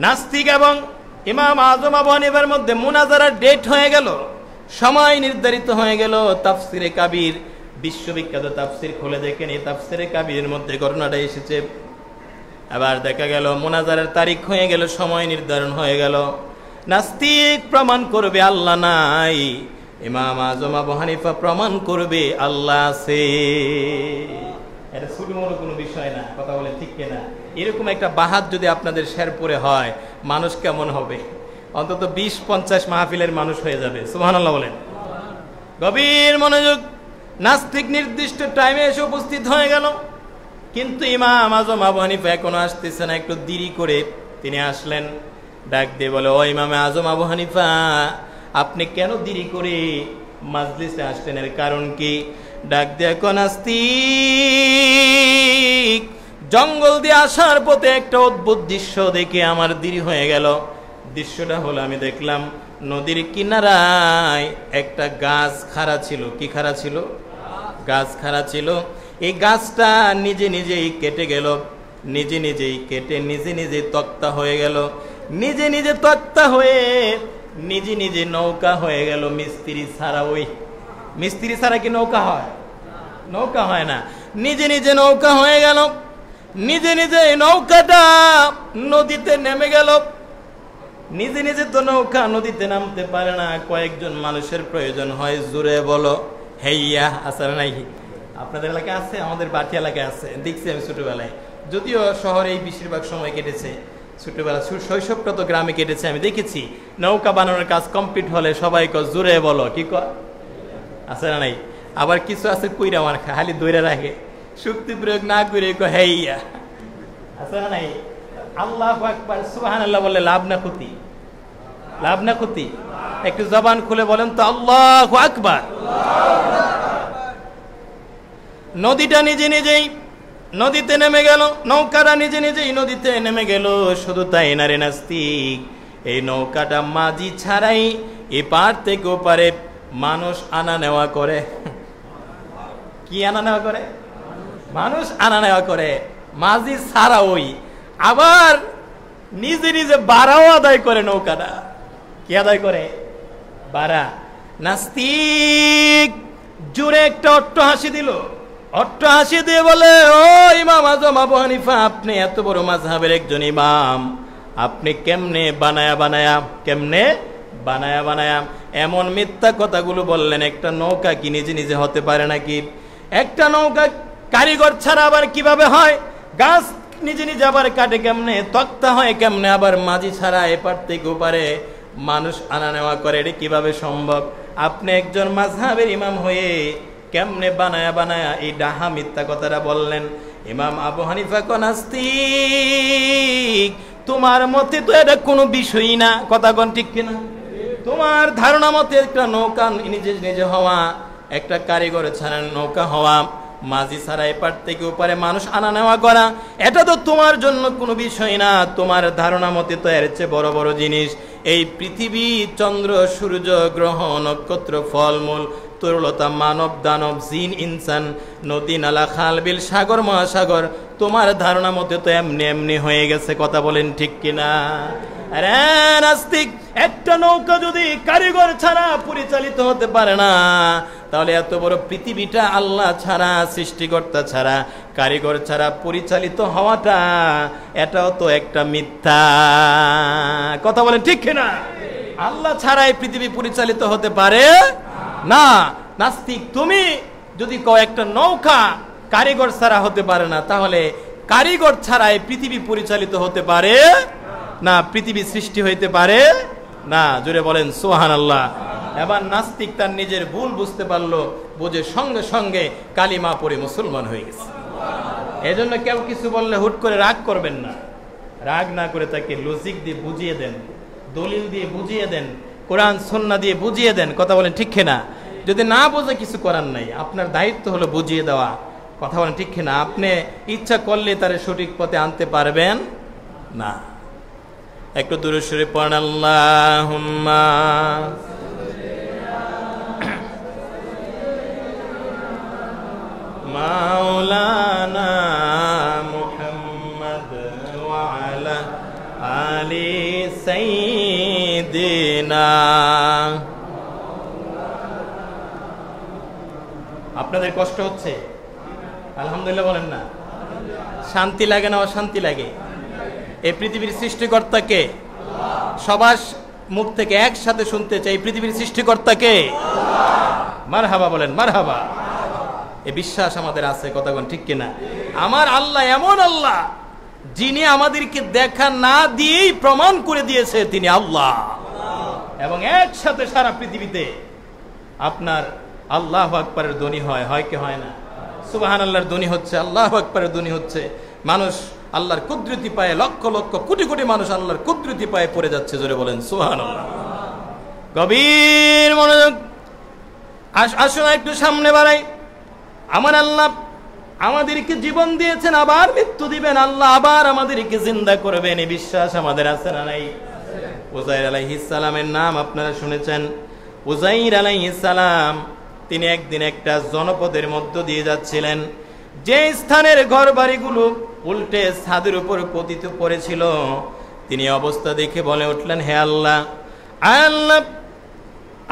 নাস্তিক এবং ইমাম আজম আবু হানিফার মধ্যে মুনাজারার ডেট হয়ে গেল, সময় নির্ধারিত হয়ে গেল। তাফসিরে কাবির, বিশ্ববিখ্যাত তাফসির খুলে দেখেন, এই তাফসিরে কাবিরের মধ্যে ঘটনাটা এসেছে। আবার দেখা গেল মুনাজারার তারিখ হয়ে গেল, সময় নির্ধারণ হয়ে গেল। নাস্তিক প্রমাণ করবে আল্লাহ নাই, ইমাম আজম আবু হানিফা প্রমাণ করবে আল্লাহ আছে। এটা ছোট বড় কোনো বিষয় না। কথা বলে ঠিক কিনা? এরকম একটা বাহাত যদি আপনাদের শেরপুরে হয়, মানুষ কেমন হবে? অন্তত 20-50 মাহফিলের মানুষ হয়ে যাবে। সুবহানাল্লাহ বলেন। গভীর মনোযোগ। নাস্তিক নির্দিষ্ট টাইমে এসে উপস্থিত হয়ে গেল, কিন্তু ইমাম আজম আবু হানিফা এখনো আসতেছে না। একটু দেরি করে তিনি আসলেন। ডাক দিয়ে বলে ও ইমাম আজম আবু হানিফা, আপনি কেন দেরি করে মাজলিসে আসলেন? এর কারণ কি? ডাক দিয়ে কোন নাস্তিক, জঙ্গল দিয়ে আসার পথে একটা অদ্ভুত দৃশ্য দেখে আমার দেরি হয়ে গেল। দৃশ্যটা হলো, আমি দেখলাম নদীর কিনারায় একটা গাছ খাড়া ছিল। কি খাড়া ছিল? গাছ খাড়া ছিল। এই গাছটা নিজে নিজেই কেটে গেল, নিজে নিজেই কেটে নিজে নিজে তক্তা হয়ে গেল, নিজে নিজে তক্তা হয়ে নিজে নিজে নৌকা হয়ে গেল। মিস্ত্রি ছাড়া, ওই মিস্ত্রি ছাড়া কি নৌকা হয়? নৌকা হয় না। নিজে নিজে নৌকা হয়ে গেল, নিজে নিজে নৌকাটা নদীতে নেমে গেল। নিজে নিজে তো নৌকা নদীতে নামতে পারে না, কয়েকজন মানুষের প্রয়োজন হয়। জোরে বলো হেইয়া। আছে নাই? আপনাদের এলাকায় আছে? আমাদের বাটি এলাকায় আছে, দেখছি আমি ছোটবেলায়। যদিও শহরে এই বেশিরভাগ সময় কেটেছে, ছোটবেলা শৈশবটা তো গ্রামে কেটেছে। আমি দেখেছি নৌকা বানানোর কাজ কমপ্লিট হলে সবাই জোরে বলো কি আছে না নাই? আবার কিছু আছে কুইরা মার খা, খালি দৈরা রাখে, শক্তি প্রয়োগ না করে হেইয়া। আছে না নাই? আল্লাহু আকবার সুবহানাল্লাহ বলে লাভ না ক্ষতি? লাভ না ক্ষতি? একটু জবান খুলে বলেন তো আল্লাহু আকবার। নদীটা নিজে নিজেই নদীতে নেমে গেল, নৌকাটা নিজে নিজেই নদীতে নেমে গেল। শুধু তাই না রে নাস্তিক, এই নৌকাটা মাঝি ছাড়াই এপার থেকে ওপারে মানুষ আনা নেওয়া করে। কি আনা নেওয়া করে? মানুষ আনা নেওয়া করে, মাঝি ছাড়া। ওই আবার নিজে নিজে ভাড়াও আদায় করে নৌকাটা। কি আদায় করে? ভাড়া। নাস্তিক জোরে একটা অট্টহাসি দিল। অট্টহাসি দিয়ে বলে, ও ইমাম আজম আবু হানিফা, আপনি এত বড় মাযহাবের একজন ইমাম, আপনি কেমনে বানায়া এমন মিথ্যা কথাগুলো বললেন? একটা নৌকা কি নিজে নিজে হতে পারে নাকি? একটা নৌকা কারিগর ছাড়া আবার কিভাবে হয়? গাছ নিজে নিজে আবার কাটে কেমনে? তক্তা হয় কেমনে? আবার মাঝি ছাড়া এপার থেকে ওপারে মানুষ আনা নেওয়া করে, এটা কিভাবে সম্ভব? আপনি একজন মাযহাবের ইমাম হয়ে কেমনে বানায়া এই ডাহা মিথ্যা কথাটা বললেন? ইমাম আবু হানিফা কয়, নাস্তিক, তোমার মতে তো এটা কোনো বিষয়ই না। কথা কোন ঠিক কিনা? তোমার ধারণা মতে একটা নৌকা নিজে নিজে হওয়া, একটা কারিগর ছাড়া নৌকা হওয়া, মাঝি ছাড়া এপার থেকে ওপারে মানুষ আনা নেওয়া করা, এটা তো তোমার জন্য কোনো বিষয় না। তোমার ধারণা মতে তো এর চেয়ে বড় বড় জিনিস, এই পৃথিবী, চন্দ্র, সূর্য, গ্রহ, নক্ষত্র, ফলমূল, তরুলতা, মানব দানব, জিন, ইনসান, নদী, নালা, খাল, বিল, সাগর, মহাসাগর, তোমার ধারণা মতে তো এমনি এমনি হয়ে গেছে। কথা বলেন ঠিক কিনা? আরে নাস্তিক, একটা নৌকা যদি কারিগর ছাড়া পরিচালিত হতে পারে না, তাহলে এত বড় পৃথিবীটা আল্লাহ ছাড়া, সৃষ্টিকর্তা ছাড়া, কারিগর ছাড়া পরিচালিত হওয়াটা, এটাও তো একটা মিথ্যা। কথা বলেন ঠিক কিনা? আল্লাহ ছাড়া এই পৃথিবী পরিচালিত হতে পারে না। নাস্তিক, তুমি যদি কও একটা নৌকা কারিগর ছাড়া হতে পারে না, তাহলে কারিগর ছাড়া এই পৃথিবী পরিচালিত হতে পারে না, পৃথিবী সৃষ্টি হইতে পারে না। জোরে বলেন সুবহানাল্লাহ। এবার নাস্তিক তার নিজের ভুল বুঝতে পারলো, বুঝে সঙ্গে সঙ্গে কালিমা পড়ে মুসলমান হয়ে গেছে। এজন্য কেউ কিছু বললে হুট করে রাগ করবেন না। রাগ না করে তাকে লজিক দিয়ে বুঝিয়ে দেন, দলিল দিয়ে বুঝিয়ে দেন, কোরআন সুন্নাহ দিয়ে বুঝিয়ে দেন। কথা বলেন ঠিক কিনা? যদি না বোঝে কিছু করার নাই, আপনার দায়িত্ব হলো বুঝিয়ে দেওয়া। কথা বলেন ঠিক কিনা? আপনি ইচ্ছা করলে তারে সঠিক পথে আনতে পারবেন না। একটু দূরে সরে পড়েন, আল্লাহুম্মা মাওলানা মুহাম্মদ ওয়া আলা আলি সাইয়্যিদিনা। আপনাদের কষ্ট হচ্ছে? আলহামদুলিল্লাহ বলেন না? শান্তি লাগে না অশান্তি লাগে? এই পৃথিবীর সৃষ্টিকর্তাকে সবার মুখ থেকে একসাথে শুনতে চাই, পৃথিবীর সৃষ্টিকর্তাকে মারহাবা বলেন, মারহাবা। এই বিশ্বাস আমাদের আছে। কথা বলেন ঠিক কিনা? আমার আল্লাহ এমন আল্লাহ, যিনি আমাদেরকে দেখা না দিয়েই প্রমাণ করে দিয়েছে তিনি আল্লাহ, এবং একসাথে সারা পৃথিবীতে আপনার আল্লাহু আকবারের ধ্বনি হয় কি হয় না? সুবহানাল্লাহর ধ্বনি হচ্ছে, আল্লাহু আকবারের ধ্বনি হচ্ছে। মানুষ আল্লাহর কুদরতি পায়ে, লক্ষ লক্ষ কোটি কোটি মানুষ আল্লাহর কুদরতি পায়ে পড়ে যাচ্ছে। জোরে বলেন সুবহানাল্লাহ। গভীর মনোযোগ। আসুন একটু সামনে বাড়াই। আমার আল্লাহ আমাদেরকে জীবন দিয়েছেন, আবার মৃত্যু দিবেন। আল্লাহ আবার আমাদেরকে জিন্দা করবেন, এই বিশ্বাস আমাদের আছে না নাই? উযাইর আলাইহিস সালামের নাম আপনারা শুনেছেন। উযাইর আলাইহিস সালাম তিনি একদিন একটা জনপদের মধ্য দিয়ে যাচ্ছিলেন, যে স্থানের ঘর বাড়িগুলো উল্টে ছাদের উপর পতিত পড়েছিল। তিনি অবস্থা দেখে বলে উঠলেন, হে আল্লাহ, আল্লাহ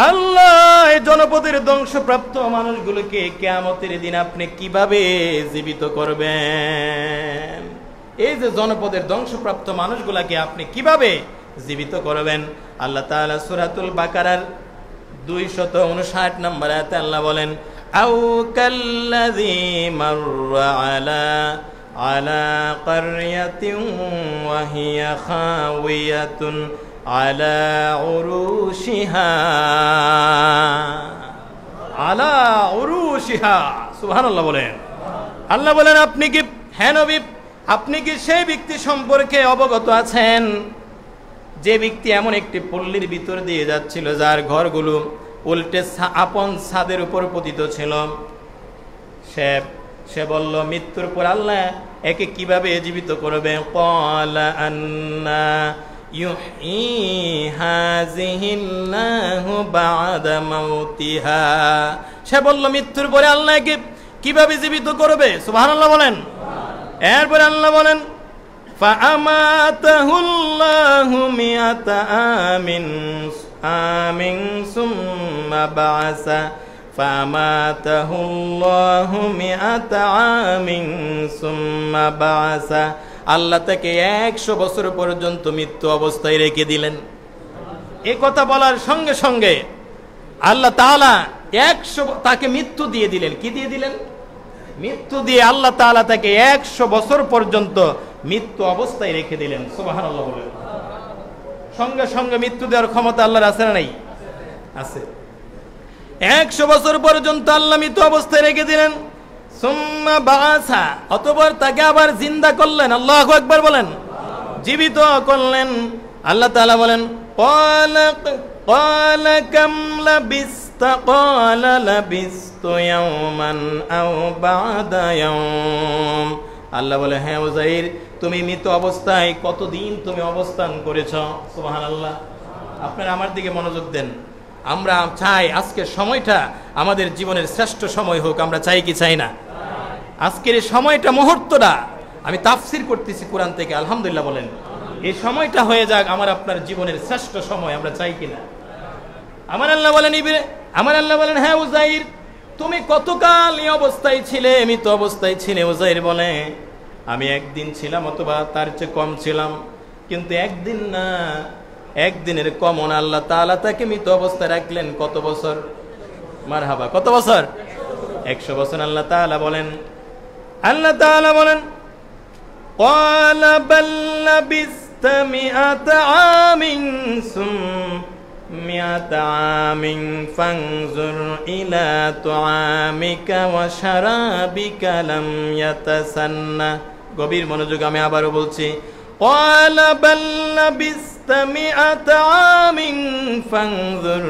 আল্লাহ, এই জনপদের ধ্বংসপ্রাপ্ত মানুষগুলোকে কিয়ামতের দিন আপনি কিভাবে জীবিত করবেন? এই যে জনপদের ধ্বংসপ্রাপ্ত মানুষগুলাকে আপনি কিভাবে জীবিত করবেন? আল্লাহ তাআলা সূরাতুল বাকারার 259 নম্বর আয়াতে আল্লাহ বলেন, আও কাল্লাযী মাররা আলা ক্বরিয়াতিন ওয়া হিয়া খাওয়িয়াতুন আলা উরুশিহা সুবহানাল্লাহ বলেন। আল্লাহ বলেন, আপনি কি, হ্যাঁ নবী, আপনি কি সেই ব্যক্তি সম্পর্কে অবগত আছেন যে ব্যক্তি এমন একটি পল্লীর ভিতর দিয়ে যাচ্ছিল যার ঘরগুলো উল্টে আপন ছাদের উপর পতিত ছিল? সে সে বলল মৃত্যুর পর আল্লাহ একে কিভাবে জীবিত করবে? ক্বালা আন্না ইউহয়ী হাযিহিল্লাহু বা'দা মাউতিহা। সে বলল মৃত্যুর পরে আল্লাহ একে কিভাবে জীবিত করবে? সুবহানাল্লাহ বলেন। এরপরে আল্লাহ বলেন ফাআমাতাহুল্লাহু মিআতা আমিন সুম্মা বা'সা ফামাতাহুল্লাহু মিআতা আমিন সুম্মা বা'সা। আল্লাহ তাকে 100 বছর পর্যন্ত মৃত্যু অবস্থায় রেখে দিলেন। এই কথা বলার সঙ্গে সঙ্গে আল্লাহ তাআলা 100 তাকে মৃত্যু দিয়ে দিলেন। কি দিয়ে দিলেন? মৃত্যু দিয়ে আল্লাহ তাআলা তাকে 100 বছর পর্যন্ত মৃত্যু অবস্থায় রেখে দিলেন। সুবহানাল্লাহ বলেন। সঙ্গে সঙ্গে মৃত্যু দেওয়ার ক্ষমতা আল্লাহর আছে না নাই? আছে। 100 বছর পর্যন্ত আল্লাহ মৃত্যু অবস্থায় রেখে দিলেন। সুম্মা বা'সা, অতঃপর তাকে আবার জিন্দা করলেন। আল্লাহু আকবার বলেন। জীবিত করলেন। আল্লাহ তাআলা বলেন ক্বালা কাম লাবিস্তা ক্বালা লাবিস্তু ইয়াওমান আও বা'দা ইয়াওম। আল্লাহ বলে হ্যাঁ উযাইর, তুমি মৃত অবস্থায় কতদিন তুমি অবস্থান করেছো? সুবহানাল্লাহ। আপনারা আমার দিকে মনোযোগ দেন। আমরা চাই আজকের সময়টা আমাদের জীবনের শ্রেষ্ঠ সময় হোক। আমরা চাই কি চাই না? আজকের এই সময়টা, মুহূর্তটা, আমি তাফসীর করতেছি কোরআন থেকে, আলহামদুলিল্লাহ বলেন, এই সময়টা হয়ে যাক আমার আপনার জীবনের শ্রেষ্ঠ সময়। আমরা চাই কিনা? আমার আল্লাহ বলেন হ্যাঁ উযাইর, তুমি কতকাল এই অবস্থায় ছিলে, মৃত অবস্থায় ছিলে? উযাইর বলে আমি একদিন ছিলাম অথবা তার চেয়ে কম ছিলাম, কিন্তু একদিন না, একদিনের কমন আল্লাহ তাআলা তাকে মৃত অবস্থায় রাখলেন। কত বছর? মারহাবা, কত বছর? 100 বছর। আল্লাহ তাআলা বলেন ক্বালা বাল লাবিস্তা মিআতা আমিন মিআতা আমিন ফানজুর ইলা তুআমিকা ওয়া শারাবিকা লাম ইয়াতাসান্না। গভীর মনোযোগ, আমি আবারও বলছি ক্বালা বাল লাবিস্তা মিআতা আমিন ফানজুর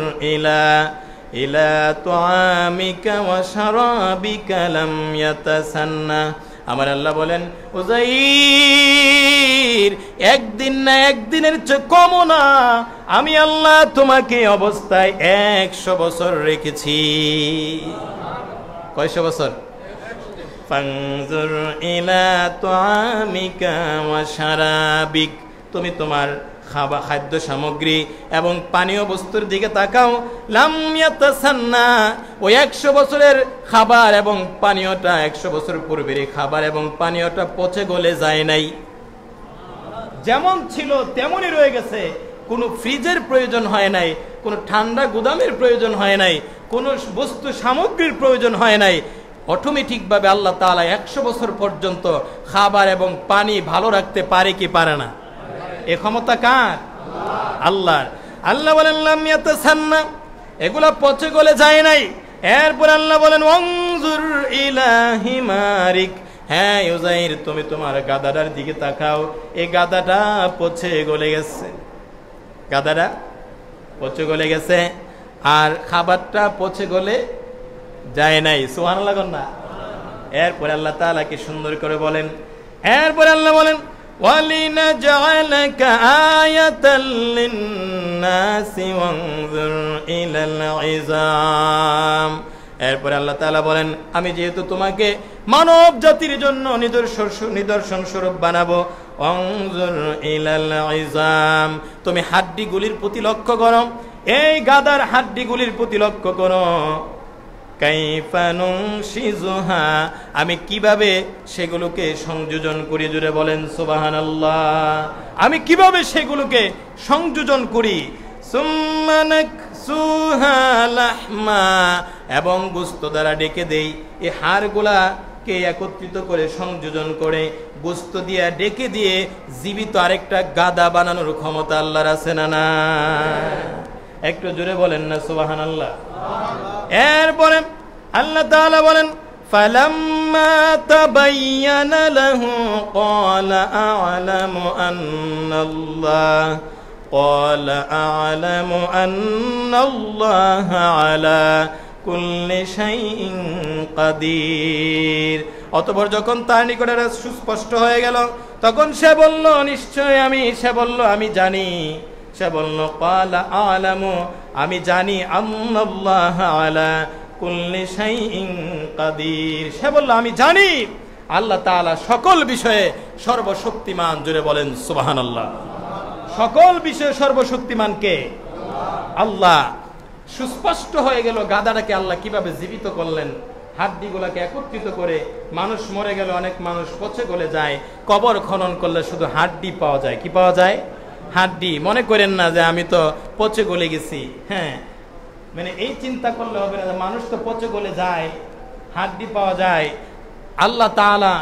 ইলা তুআমিকা ওয়া শারাবিকা লাম ইয়াতাসান্না। আমার আল্লাহ বলেন উযাইর, একদিন না, একদিনের চেয়ে কমও না, আমি আল্লাহ তোমাকে অবস্থায় 100 বছর রেখেছি। কয়শো বছর? ফানজুর ইলা তুআমিকা ওয়া শারাবিক, তুমি তোমার খাদ্য সামগ্রী এবং পানীয় বস্তুর দিকে তাকাও। লাম ইয়াতাসান্না, ওই 100 বছরের খাবার এবং পানীয়টা, 100 বছর পূর্বের খাবার এবং পানীয়টা পচে গলে যায় নাই, যেমন ছিল তেমনই রয়ে গেছে। কোনো ফ্রিজের প্রয়োজন হয় নাই, কোনো ঠান্ডা গুদামের প্রয়োজন হয় নাই, কোনো বস্তু সামগ্রীর প্রয়োজন হয় নাই। অটোমেটিকভাবে আল্লাহ তাআলা 100 বছর পর্যন্ত খাবার এবং পানি ভালো রাখতে পারে কি পারে না? এ ক্ষমতা কার? আল্লাহর। আল্লাহ বলেন লাম ইয়াতাসান্না, এগুলা পচে গলে যায় নাই। এরপর আল্লাহ বলেন ওয়ানজুর ইলা হিমারিক, হ্যাঁ উযাইর, তুমি তোমার গাধাটার দিকে তাকাও। এই গাধাটা পচে গলে গেছে, গাধাটা পচে গলে গেছে, আর খাবারটা পচে গলে যায় নাই। সুবহানাল্লাহ না? এরপর আল্লাহ তাআলা কি সুন্দর করে বলেন, এরপর আল্লাহ বলেন ওয়ালিনাজআলাকা আয়াতাল লিন্নাসি ওয়ানজুর ইলাল ইযাম। এরপর আল্লাহ তাআলা বলেন আমি যেহেতু তোমাকে মানব জাতির জন্য নিদর্শন স্বরূপ বানাবো, ওয়ানজুর ইলাল ইযাম, তুমি হাড্ডিগুলির প্রতি লক্ষ্য করো, এই গাদার হাড্ডিগুলির প্রতি লক্ষ্য করো। কাইফা নুনশিজুহা, আমি কিভাবে সেগুলোকে সংযোজন করি। জুড়ে বলেন সুবহানাল্লাহ। আমি কিভাবে সেগুলোকে সংযোজন করি। সুম্মা নাকসুহা লাহমা, এবং গোশত দ্বারা ডেকে দেই। এই হাড়গুলাকে একত্রিত করে সংযোজন করে গোশত দিয়ে ডেকে দিয়ে জীবিত আরেকটা গাদা বানানোর ক্ষমতা আল্লাহর আছে না না? একটু জোরে বলেন না সুবহানাল্লাহ। এরপরে আল্লাহ তাআলা বলেন ফালাম্মা তাবায়্যানা লাহু ক্বালা আ'লামু আন্নাল্লাহা আলা কুল্লি শাইইন কাদির। অতঃপর যখন তার নিকটে সুস্পষ্ট হয়ে গেল তখন সে বলল নিশ্চয় সে বলল আমি জানি। সে বলল ক্বালা আ'লামু, আমি জানি আল্লাহ আলা কুল্লি শাইইন কাদির। সে বলল আমি জানি আল্লাহ তাআলা সকল বিষয়ে সর্বশক্তিমান। জোরে বলেন সুবহানাল্লাহ। সকল বিষয়ে সর্বশক্তিমান কে? আল্লাহ। সুস্পষ্ট হয়ে গেল গাধাটাকে আল্লাহ কিভাবে জীবিত করলেন, হাড্ডিগুলাকে একত্রিত করে। মানুষ মরে গেল, অনেক মানুষ পচে গলে যায়, কবর খনন করলে শুধু হাড্ডি পাওয়া যায়। কি পাওয়া যায়? হাড্ডি। মনে করেন না যে আমি তো পচে গলে গেছি। হ্যাঁ, মানে এই চিন্তা করলে হবে না, মানুষ তো পচে গলে যায়, হাড্ডি পাওয়া যায়। আল্লাহ তাআলা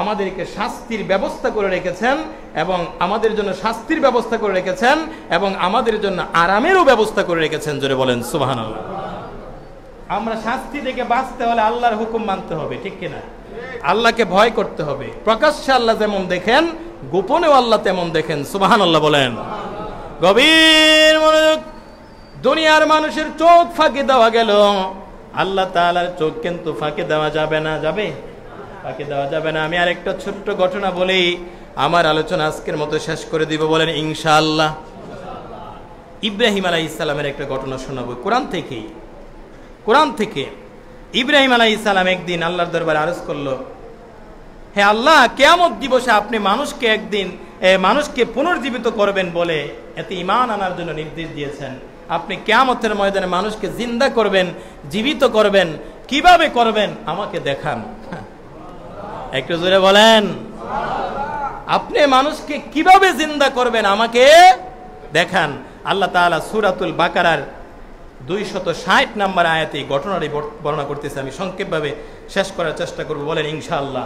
আমাদেরকে শাস্তির ব্যবস্থা করে রেখেছেন এবং আমাদের জন্য শাস্তির ব্যবস্থা করে রেখেছেন এবং আমাদের জন্য আরামেরও ব্যবস্থা করে রেখেছেন। জোরে বলেন সুবহানাল্লাহ। আমরা শাস্তি থেকে বাঁচতে হলে আল্লাহর হুকুম মানতে হবে, ঠিক কিনা? আল্লাহকে ভয় করতে হবে। প্রকাশ্যে আল্লাহ যেমন দেখেন, গোপনেও আল্লাহ তেমন দেখেন। সুবহানাল্লাহ বলেন। গভীর মনোযোগ। দুনিয়ার মানুষের চোখ ফাঁকি দেওয়া গেল, আল্লাহ তাআলার চোখ কিন্তু ফাঁকি দেওয়া যাবে না। যাবে? ফাঁকি দেওয়া যাবে না। আমি আরেকটা ছোট্ট ঘটনা বলি, আমার আলোচনা আজকের মতো শেষ করে দিব। বলেন ইনশাআল্লাহ। ইব্রাহিম আলাইহিস সালামের একটা ঘটনা শোনাবো কোরআন থেকে। ইব্রাহিম আলাইহিস সালাম একদিন আল্লাহর দরবারে আরজ করলো, হে আল্লাহ, কিয়ামত দিবসে আপনি মানুষকে পুনর্জীবিত করবেন বলে এতে ঈমান আনার জন্য নির্দেশ দিয়েছেন। আপনি কিয়ামতের ময়দানে মানুষকে জিন্দা করবেন, জীবিত করবেন, কিভাবে করবেন আমাকে দেখান। একটু জোরে বলেন। আপনি মানুষকে কিভাবে জিন্দা করবেন আমাকে দেখান। আল্লাহ তাআলা সূরাতুল বাকারার 260 নম্বর আয়াতে ঘটনাটি বর্ণনা করতেছে। আমি সংক্ষেপভাবে শেষ করার চেষ্টা করব। বলেন ইনশাআল্লাহ।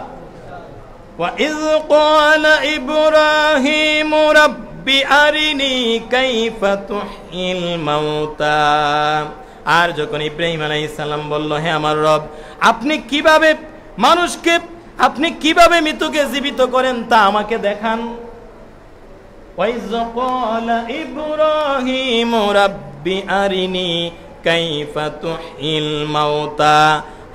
ওয়া ইয ক্বালা ইব্রাহিমু রাব্বি আরিনি কাইফা তুহয়িল মাউতা। আর যখন ইব্রাহিম আলাইহিস সালাম বলল, হে আমার রব, আপনি কিভাবে মৃতকে জীবিত করেন তা আমাকে দেখান। ওয়া ইয ক্বালা ইব্রাহিমু রাব্বি আরিনি কাইফা তুহয়িল মাউতা।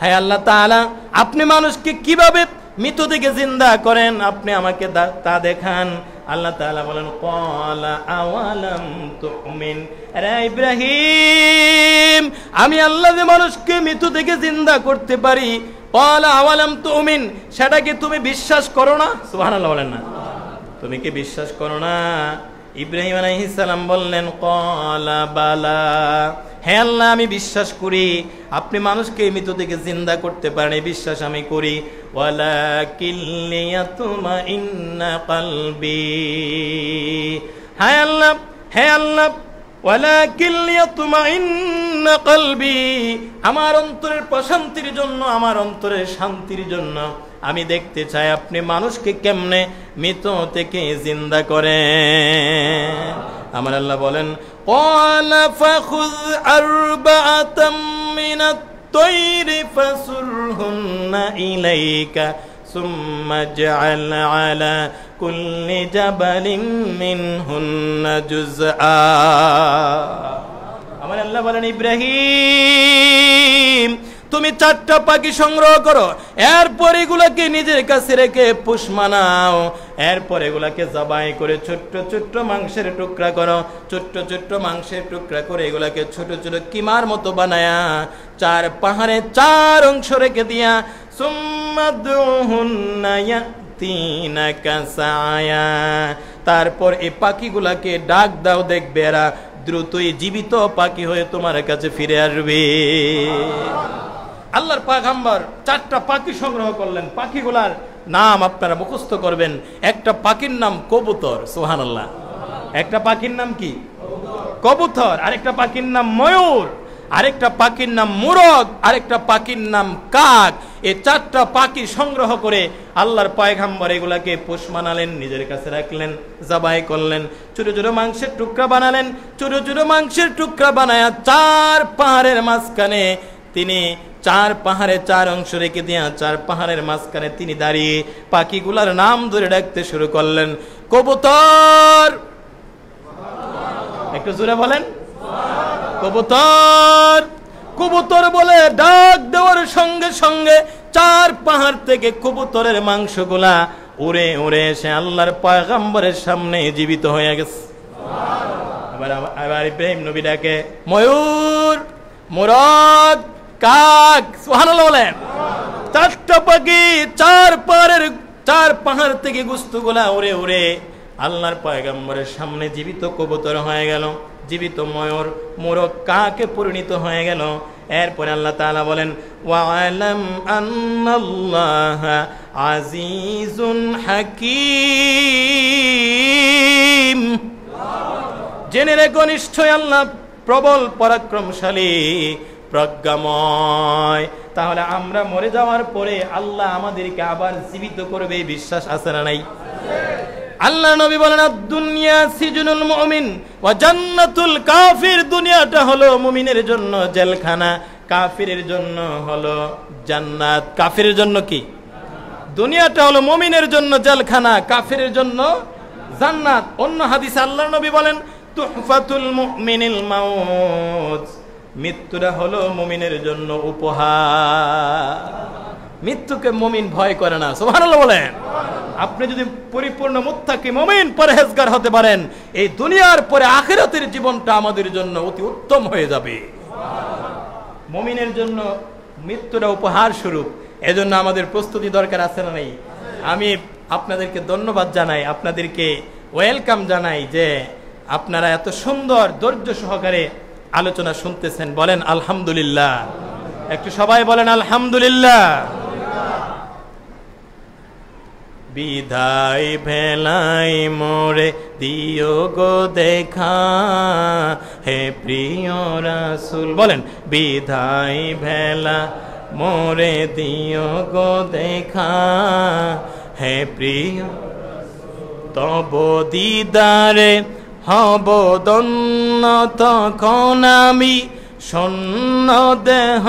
হে আল্লাহ তাআলা, আপনি মানুষকে কিভাবে মৃত থেকে জিন্দা করেন আপনি আমাকে তা দেখান। আল্লাহ তাআলা বলেন, ক্বালা আওয়ালাম তুমিন। রে ইব্রাহিম, আমি আল্লাহ যে মানুষকে মৃত থেকে জিন্দা করতে পারি, ক্বালা আওয়ালাম তুমিন, সেটা কি তুমি বিশ্বাস করো না? সুবহানাল্লাহ বলেন না। তুমি কি বিশ্বাস করো না? ইব্রাহিম আলাইহিস সালাম বললেন, ক্বালা বালা, হে আল্লাহ, আমি বিশ্বাস করি আপনি মানুষকে মৃত থেকে জিন্দা করতে পারেন, এই বিশ্বাস আমি করি। ওয়ালাকিন লিয়াতমাইন্না কলবি। হে আল্লাহ, ওয়ালাকিন লিয়াতমাইন্না কলবি, আমার অন্তরের প্রশান্তির জন্য, আমার অন্তরের শান্তির জন্য আমি দেখতে চাই আপনি মানুষকে কেমনে মৃত থেকে জিন্দা করেন। আমার আল্লাহ বলেন, ক্বালা ফাখুয আরবাআতাম মিনাত তায়রি ফাসুরহুন্না ইলাইকা সুম্মা ইজআল আলা কুল্লি জাবালিন মিনহুন্না জুজআ। আমার আল্লাহ বলেন, ইব্রাহিম, তুমি 4টা পাখি সংগ্রহ করো, এরপর এগুলাকে নিজের কাছে রেখে পোষ মানাও, এরপর এগুলাকে জবাই করে ছোট্ট ছোট্ট মাংসের টুকরা করো, ছোট্ট ছোট্ট মাংসের টুকরা করে এগুলাকে ছোট ছোট কিমার মতো বানায়া 4 পাহাড়ে 4 অংশ রেখে দিয়া সুম্মা দুহুন্না ইয়াতিনাকা সায়া, তারপর এই পাখিগুলাকে ডাক দাও, দেখবে এরা দ্রুতই জীবিত পাখি হয়ে তোমার কাছে ফিরে আসবে। আল্লাহর পয়গম্বর 4টা পাখি সংগ্রহ করলেন। পাখিগুলার নাম আপনারা মুখস্থ করবেন। একটা পাখির নাম কবুতর। সুবহানাল্লাহ। একটা পাখির নাম কি? কবুতর। আরেকটা পাখির নাম ময়ূর, আরেকটা পাখির নাম মুরগ, আরেকটা পাখির নাম কাক। এই 4টা পাখি সংগ্রহ করে আল্লাহর পয়গম্বর এগুলাকে পোষ মানালেন, নিজের কাছে রাখলেন, জবাই করলেন, ছোট ছোট মাংসের টুকরা বানালেন। ছোট ছোট মাংসের টুকরা বানায়া 4 পাহাড়ের মাঝখানে তিনি 4 পাহাড়ে 4 অংশ রেখে দিয়া 4 পাহাড়ের মাঝখানে তিনি দাঁড়িয়ে পাখিগুলার নাম ধরে ডাকতে শুরু করলেন। কবুতর, একটু জোরে বলেন, কবুতর কবুতর বলে ডাক দেওয়ার সঙ্গে সঙ্গে 4 পাহাড় থেকে কবুতরের মাংসগুলা উড়ে উড়ে এসে আল্লাহর পয়গম্বরের সামনে জীবিত হয়ে গেছে। আবার ইব্রাহিম নবী ডাকে ময়ূর, মুরাদ, কাক, সুবহানাল্লাহ বলেন। 4টা পাখি 4 পাহাড় থেকে গোশতগুলা উড়ে উড়ে আল্লাহর পয়গম্বরের সামনে জীবিত কবুতর হয়ে গেল, জীবিত ময়ূর, মোরগ, কাকে পরিণত হয়ে গেল। এরপরে আল্লাহ তাআলা বলেন ওয়ালাম আন্নাল্লাহা আজিজুন হাকীম, জেনে রেখো নিশ্চয় আল্লাহ প্রবল পরাক্রমশালী, প্রজ্ঞাময়। তাহলে আমরা মরে যাওয়ার পরে আল্লাহ আমাদেরকে আবার জীবিত করবে, এই বিশ্বাস আছে না নাই? আল্লাহ নবী বলেন দুনিয়া সিজনুল মুমিন ওয়া জান্নাতুল কাফির, দুনিয়াটা হলো মুমিনের জন্য জেলখানা, কাফিরের জন্য হলো জান্নাত। কাফিরের জন্য কি? দুনিয়াটা হলো মুমিনের জন্য জেলখানা, কাফিরের জন্য জান্নাত। অন্য হাদিসে আল্লাহ নবী বলেন তুহফাতুল মুমিনিল মাউত, মৃত্যুটা হলো মুমিনের জন্য উপহার। মৃত্যুকে মুমিন ভয় করে না, সুবহানাল্লাহ বলেন। আপনি যদি পরিপূর্ণ মুত্তাকি মুমিন পরহেজগার হতে পারেন, এই দুনিয়ার পরে আখিরাতের জীবনটা আমাদের জন্য অতি উত্তম হয়ে যাবে। মুমিনের জন্য মৃত্যুটা উপহার স্বরূপ, এজন্য আমাদের প্রস্তুতি দরকার আছে না নাই? আমি আপনাদেরকে ধন্যবাদ জানাই, আপনাদেরকে ওয়েলকাম জানাই যে আপনারা এত সুন্দর ধৈর্য সহকারে আলোচনা শুনতেছেন। বলেন আলহামদুলিল্লাহ, একটু সবাই বলেন আলহামদুলিল্লাহ। বিদায় ভেলাই মোরে দিও গো দেখা, হে প্রিয় রাসূল। বলেন বিদায় ভেলা মোরে দিও গো দেখা, হে প্রিয়, তব দিদারে হব ধন্য তখন আমি, শূন্য দেহ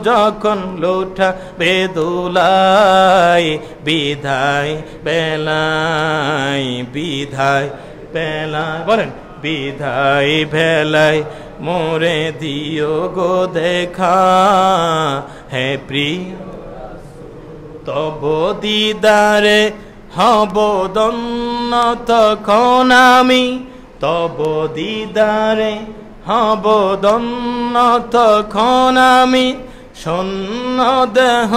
যখন লোঠা বেদুলাই, বিধায় বেলাই, বিধায় বেলাই। বলেন বিধায় বেলাই মোরে দিও গো দেখা, হে প্রিয়, তব দিদারে হব ধন্য তখন আমি, তব দিদারে হব ধন্য তখন আমি, শূন্য দেহ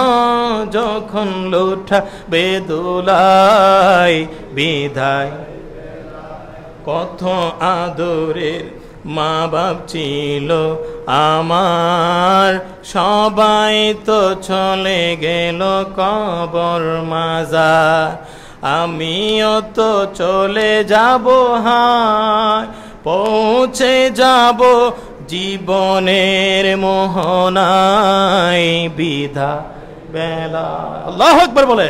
যখন লোঠা বেদুলাই, বিধায়। কত আদরের মা বাপ ছিল আমার, সবাই তো চলে গেল কবর মাজার, আমিও তো চলে যাব হায়, পৌঁছে যাব জীবনের মোহনায়, বিধা বেলা। আল্লাহু আকবার বলে।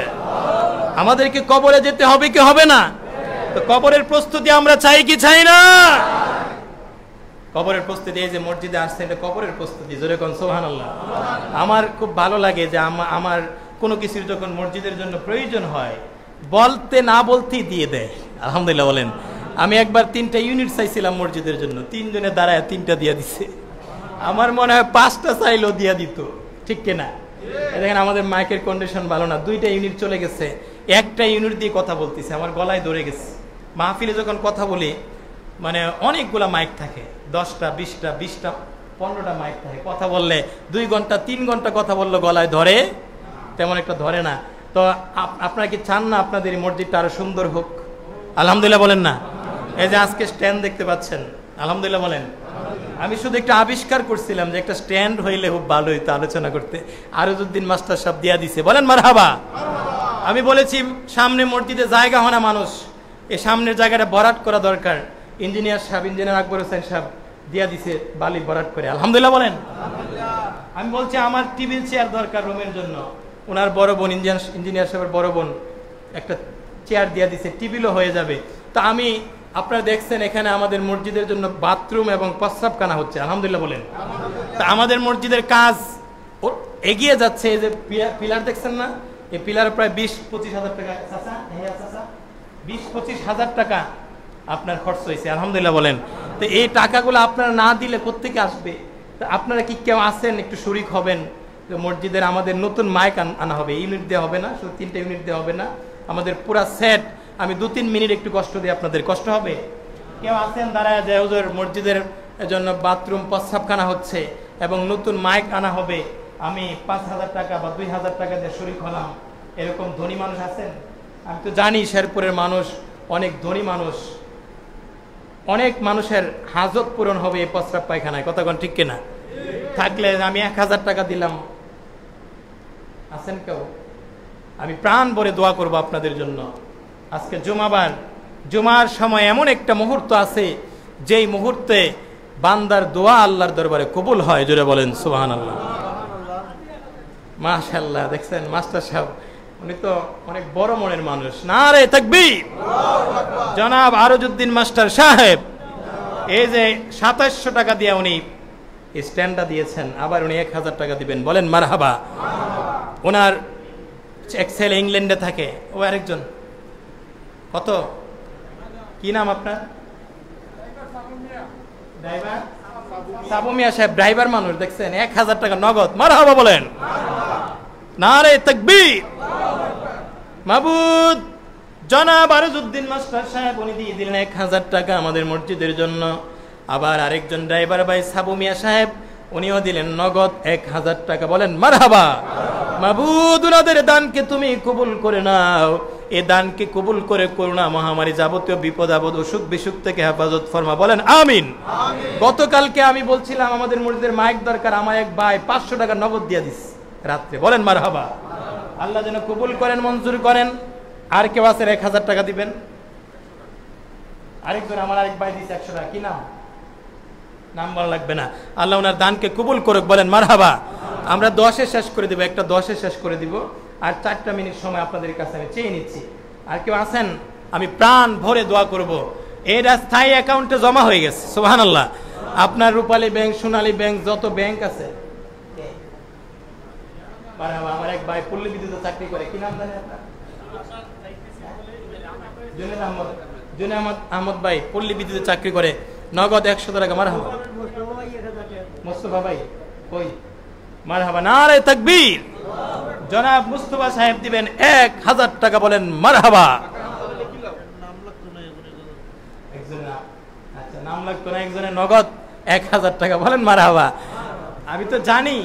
আমাদেরকে কবরে যেতে হবে কি হবে না? তো কবরের প্রস্তুতি আমরা চাই কি চাই না? কবরের প্রস্তুতি, এই যে মসজিদে আসছেন, এটা কবরের প্রস্তুতি। জোরে কোন সুবহানাল্লাহ। আমার খুব ভালো লাগে যে আমার কোনো কিছুর যখন মসজিদের জন্য প্রয়োজন হয়, বলতে না বলতেই দিয়ে দেয়। আলহামদুলিল্লাহ বলেন। আমি একবার 3টা ইউনিট চাইছিলাম মসজিদের জন্য, 3 জনে দাঁড়ায় 3টা দিয়ে দিচ্ছে। আমার মনে হয় 5টা চাইলেও দিয়ে দিত, ঠিক কিনা? দেখেন আমাদের মাইকের কন্ডিশন ভালো না, 2টা ইউনিট চলে গেছে, 1টা ইউনিট দিয়ে কথা বলতেছে, আমার গলায় ধরে গেছে। মাহফিলে যখন কথা বলি, মানে অনেকগুলা মাইক থাকে, 10টা 20টা 20টা 15টা মাইক থাকে, কথা বললে 2 ঘন্টা 3 ঘন্টা কথা বললে গলায় ধরে, তেমন একটা ধরে না। তো আপনারা কি চান না আপনাদের এই মসজিদটা আরো সুন্দর হোক? আলহামদুলিল্লাহ বলেন না? এই যে আজকে স্ট্যান্ড দেখতে পাচ্ছেন, আলহামদুলিল্লাহ বলেন। আমি শুধু একটা আবিষ্কার করছিলাম যে একটা স্ট্যান্ড হইলে খুব ভালো হইতো আলোচনা করতে, আরজউদ্দিন মাস্টার সাহেব দিয়া দিছে। বলেন মারহাবা। আমি বলেছি সামনে মসজিদে জায়গা হয় না মানুষ, এই সামনের জায়গাটা ভরাট করা দরকার। ইঞ্জিনিয়ার সাহেব, ইঞ্জিনিয়ার আকবর হোসেন সাহেব দিয়া দিছে বালি ভরাট করে, আলহামদুলিল্লাহ বলেন। আমি বলছি আমার টেবিল চেয়ার দরকার রুমের জন্য, ওনার বড় বোন ইঞ্জিনিয়ার সাহেবের বড় বোন একটা চেয়ার দিয়া দিছে, টেবিলও হয়ে যাবে। তো আমি, আপনারা দেখছেন এখানে আমাদের মসজিদের জন্য বাথরুম এবং প্রস্রাবখানা হচ্ছে, আলহামদুলিল্লাহ বলেন। তা আমাদের মসজিদের কাজ এগিয়ে যাচ্ছে। এই যে পিলার দেখছেন না, এই পিলার প্রায় 20-25 হাজার টাকা, 20-25 হাজার টাকা আপনার খরচ হয়েছে, আলহামদুলিল্লাহ বলেন। তো এই টাকাগুলো আপনারা না দিলে কোত্থেকে আসবে? আপনারা কি কেউ আছেন একটু শরিক হবেন? তো মসজিদের আমাদের নতুন মাইক আনা হবে, ইউনিট দেওয়া হবে না, শুধু 3টা ইউনিট দেওয়া হবে না, আমাদের পুরা সেট। আমি 2-3 মিনিট একটু কষ্ট দিই, আপনাদের কষ্ট হবে? কেউ আছেন দাঁড়ায় যায়, হুজুর মসজিদের জন্য বাথরুম প্রস্রাবখানা হচ্ছে এবং নতুন মাইক আনা হবে, আমি 5,000 টাকা বা 2,000 টাকা দিয়ে শরিক হলাম, এরকম ধনী মানুষ আছেন? আমি তো জানি শেরপুরের মানুষ অনেক ধনী মানুষ, অনেক মানুষের হাজত পূরণ হবে এই প্রস্রাব পায়খানায়, কথা কোন ঠিক কিনা? থাকলে আমি 1,000 টাকা দিলাম, আছেন কেউ? আমি প্রাণ ভরে দোয়া করব আপনাদের জন্য। আজকে জুমাবার, জুমার সময় এমন একটা মুহূর্ত আছে যেই মুহূর্তে বান্দার দোয়া আল্লাহর দরবারে কবুল হয়। জোরে বলেন সুবহানাল্লাহ। মাশাআল্লাহ, দেখছেন মাস্টার সাহেব, উনি তো অনেক বড় মনের মানুষ। নারে তাকবীর। জনাব আরজউদ্দিন মাস্টার সাহেব, এই যে 2700 টাকা দিয়ে উনি স্ট্যান্ডটা দিয়েছেন, আবার উনি 1,000 টাকা দিবেন, বলেন মারহাবা। ওনার এক ছেলে ইংল্যান্ডে থাকে, ও আরেকজন, কত কি নাম আপনার? ড্রাইভার সাবু মিয়া সাহেব, ড্রাইভার মানুষ, দেখছেন 1,000 টাকা নগদ, মারহাবা বলেন। নারে তাকবীর। মাবুদ জনাব আরজউদ্দিন মাস্টার সাহেব উনি দিয়ে দিলেন 1,000 টাকা আমাদের মসজিদের জন্য। আবার আরেকজন ড্রাইভার ভাই সাবু মিয়া সাহেব, উনিও দিলেন নগদ 1,000 টাকা, বলেন মারহাবা। মাবুদ ওনাদের দানকে তুমি কবুল করে নাও, এই দানকে কবুল করে করুণা মহামারী যাবতীয় বিপদ আপদ অসুখ বিসুখ থেকে হেফাজত ফরমা, বলেন আমিন। গতকালকে আমি বলছিলাম আমাদের মসজিদের মাইক দরকার, আমার এক ভাই 500 টাকা নগদ দিয়ে দিস রাত্রে, বলেন মারহাবা। আল্লাহ যেন কবুল করেন, মঞ্জুর করেন। আর কেউ আছেন 1,000 টাকা দিবেন? আরেকজন আমার আরেক ভাই দিচ্ছে 100 টাকা, কি নাম? নাম বলা লাগবে না। আল্লাহ ওনার দানকে কবুল করুক, বলেন মারহাবা। আমরা 10-এ শেষ করে দিব, একটা 10-এ শেষ করে দিব, আর 4টা মিনিট সময় আপনাদের কাছে আমি চেয়ে নিচ্ছি। আর কেউ আছেন? আমি প্রাণ ভরে দোয়া করব। এটা স্থায়ী অ্যাকাউন্টে জমা হয়ে গেছে, সুবহানাল্লাহ। আপনার রূপালী ব্যাংক, সোনালী ব্যাংক, যত ব্যাংক আছে, আমার এক ভাই পল্লী বিদ্যুৎ চাকরি করে, কি নাম জানেন আপনার? জুনেদ আহমদ ভাই পল্লী বিদ্যুৎ চাকরি করে, নগদ 100 টাকা, মারহাবা। মুস্তফা ভাই কই? মারহাবা। নারে তাকবীর। জনাব মুস্তফা সাহেব দিবেন 1,000 টাকা, বলেন মারহাবা। আচ্ছা, নাম লাগতো না, একজনের নগদ 1,000 টাকা, বলেন মারহাবা। আমি তো জানি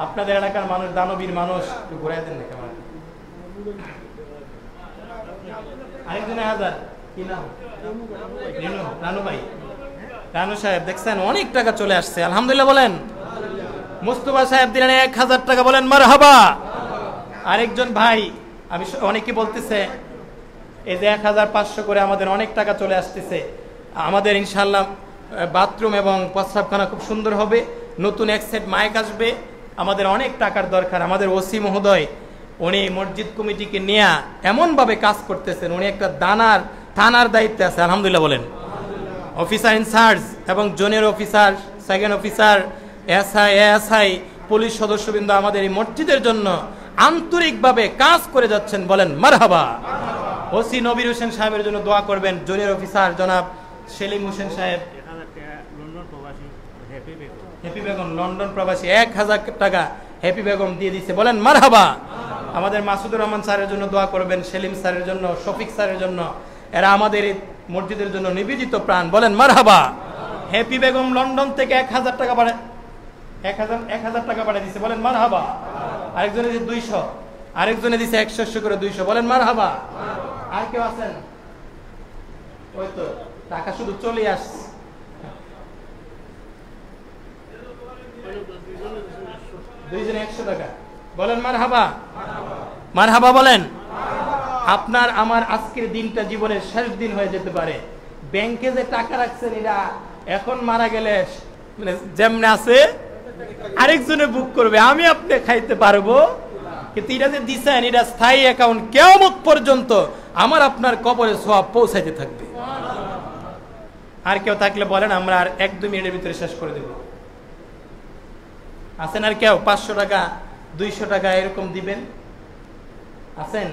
আপনাদের এলাকার মানুষ দানবীর মানুষ, একটু ঘুরাই দেন না কেমন? আরেকজনের 1,000, কি নাম? রানু ভাই, রানু সাহেব, দেখছেন অনেক টাকা চলে আসছে, আলহামদুলিল্লাহ বলেন। মুস্তফা সাহেব দিলেন 1,000 টাকা, বলেন মারহাবা। আরেকজন ভাই, আমি অনেকে বলতেছে এই যে 1,500 করে আমাদের অনেক টাকা চলে আসতেছে, আমাদের ইনশাআল্লাহ বাথরুম এবং প্রস্রাবখানা খুব সুন্দর হবে, নতুন এক সেট মাইক আসবে, আমাদের অনেক টাকার দরকার। আমাদের ওসি মহোদয় উনি মসজিদ কমিটিকে নিয়ে এমনভাবে কাজ করতেছেন, উনি একটা থানার দায়িত্বে আছে, আলহামদুলিল্লাহ বলেন। অফিসার ইনচার্জ এবং junior officer, second officer, SI, police সদস্যবৃন্দ আমাদের এই মসজিদের জন্য আন্তরিকভাবে কাজ করে যাচ্ছেন, বলেন মারহাবা। ওসি নবীর হোসেন সাহেবের জন্য দোয়া করবেন। জুনিয়র অফিসার জনাব সেলিম হোসেন সাহেব, হ্যাপি বেগম লন্ডন প্রবাসী 1,000 টাকা হ্যাপি বেগম দিয়ে দিচ্ছে, বলেন মারহাবা। আমাদের মাসুদুর রহমান স্যারের জন্য দোয়া করবেন, সেলিম স্যারের জন্য, শফিক স্যারের জন্য, এরা আমাদের মসজিদের জন্য নিবেদিত প্রাণ, বলেন মারহাবা। হ্যাপি বেগম লন্ডন থেকে 1,000 টাকা বাড়ায় 1,000 টাকা বাড়ায় দিচ্ছে, বলেন মারহাবা। আরেকজনে দিচ্ছে 200, আরেকজনে দিচ্ছে 100 করে 200, বলেন মারহাবা। আর কেউ আছেন? ওই তো টাকা শুধু চলে আসছে, দুইজনে 100 টাকা, বলেন মারহাবা। মারহাবা বলেন। আপনার আমার আজকের দিনটা জীবনের শেষ দিন হয়ে যেতে পারে, ব্যাংকে যে টাকা রাখছেন এটা এখন মারা গেলে মানে যেমনে আছে আরেকজনে বুক করবে, আমি আপনি খাইতে পারবো, কিন্তু এটা যে দিছেন এটা স্থায়ী অ্যাকাউন্ট, কিয়ামত পর্যন্ত আমার আপনার কবরে সওয়াব পৌঁছাইতে থাকবে। আর কেউ থাকলে বলেন, আমরা আর 1-2 মিনিটের ভিতরে শেষ করে দেব। আছেন আর কেউ? 500 টাকা, 200 টাকা এরকম দিবেন? আছেন?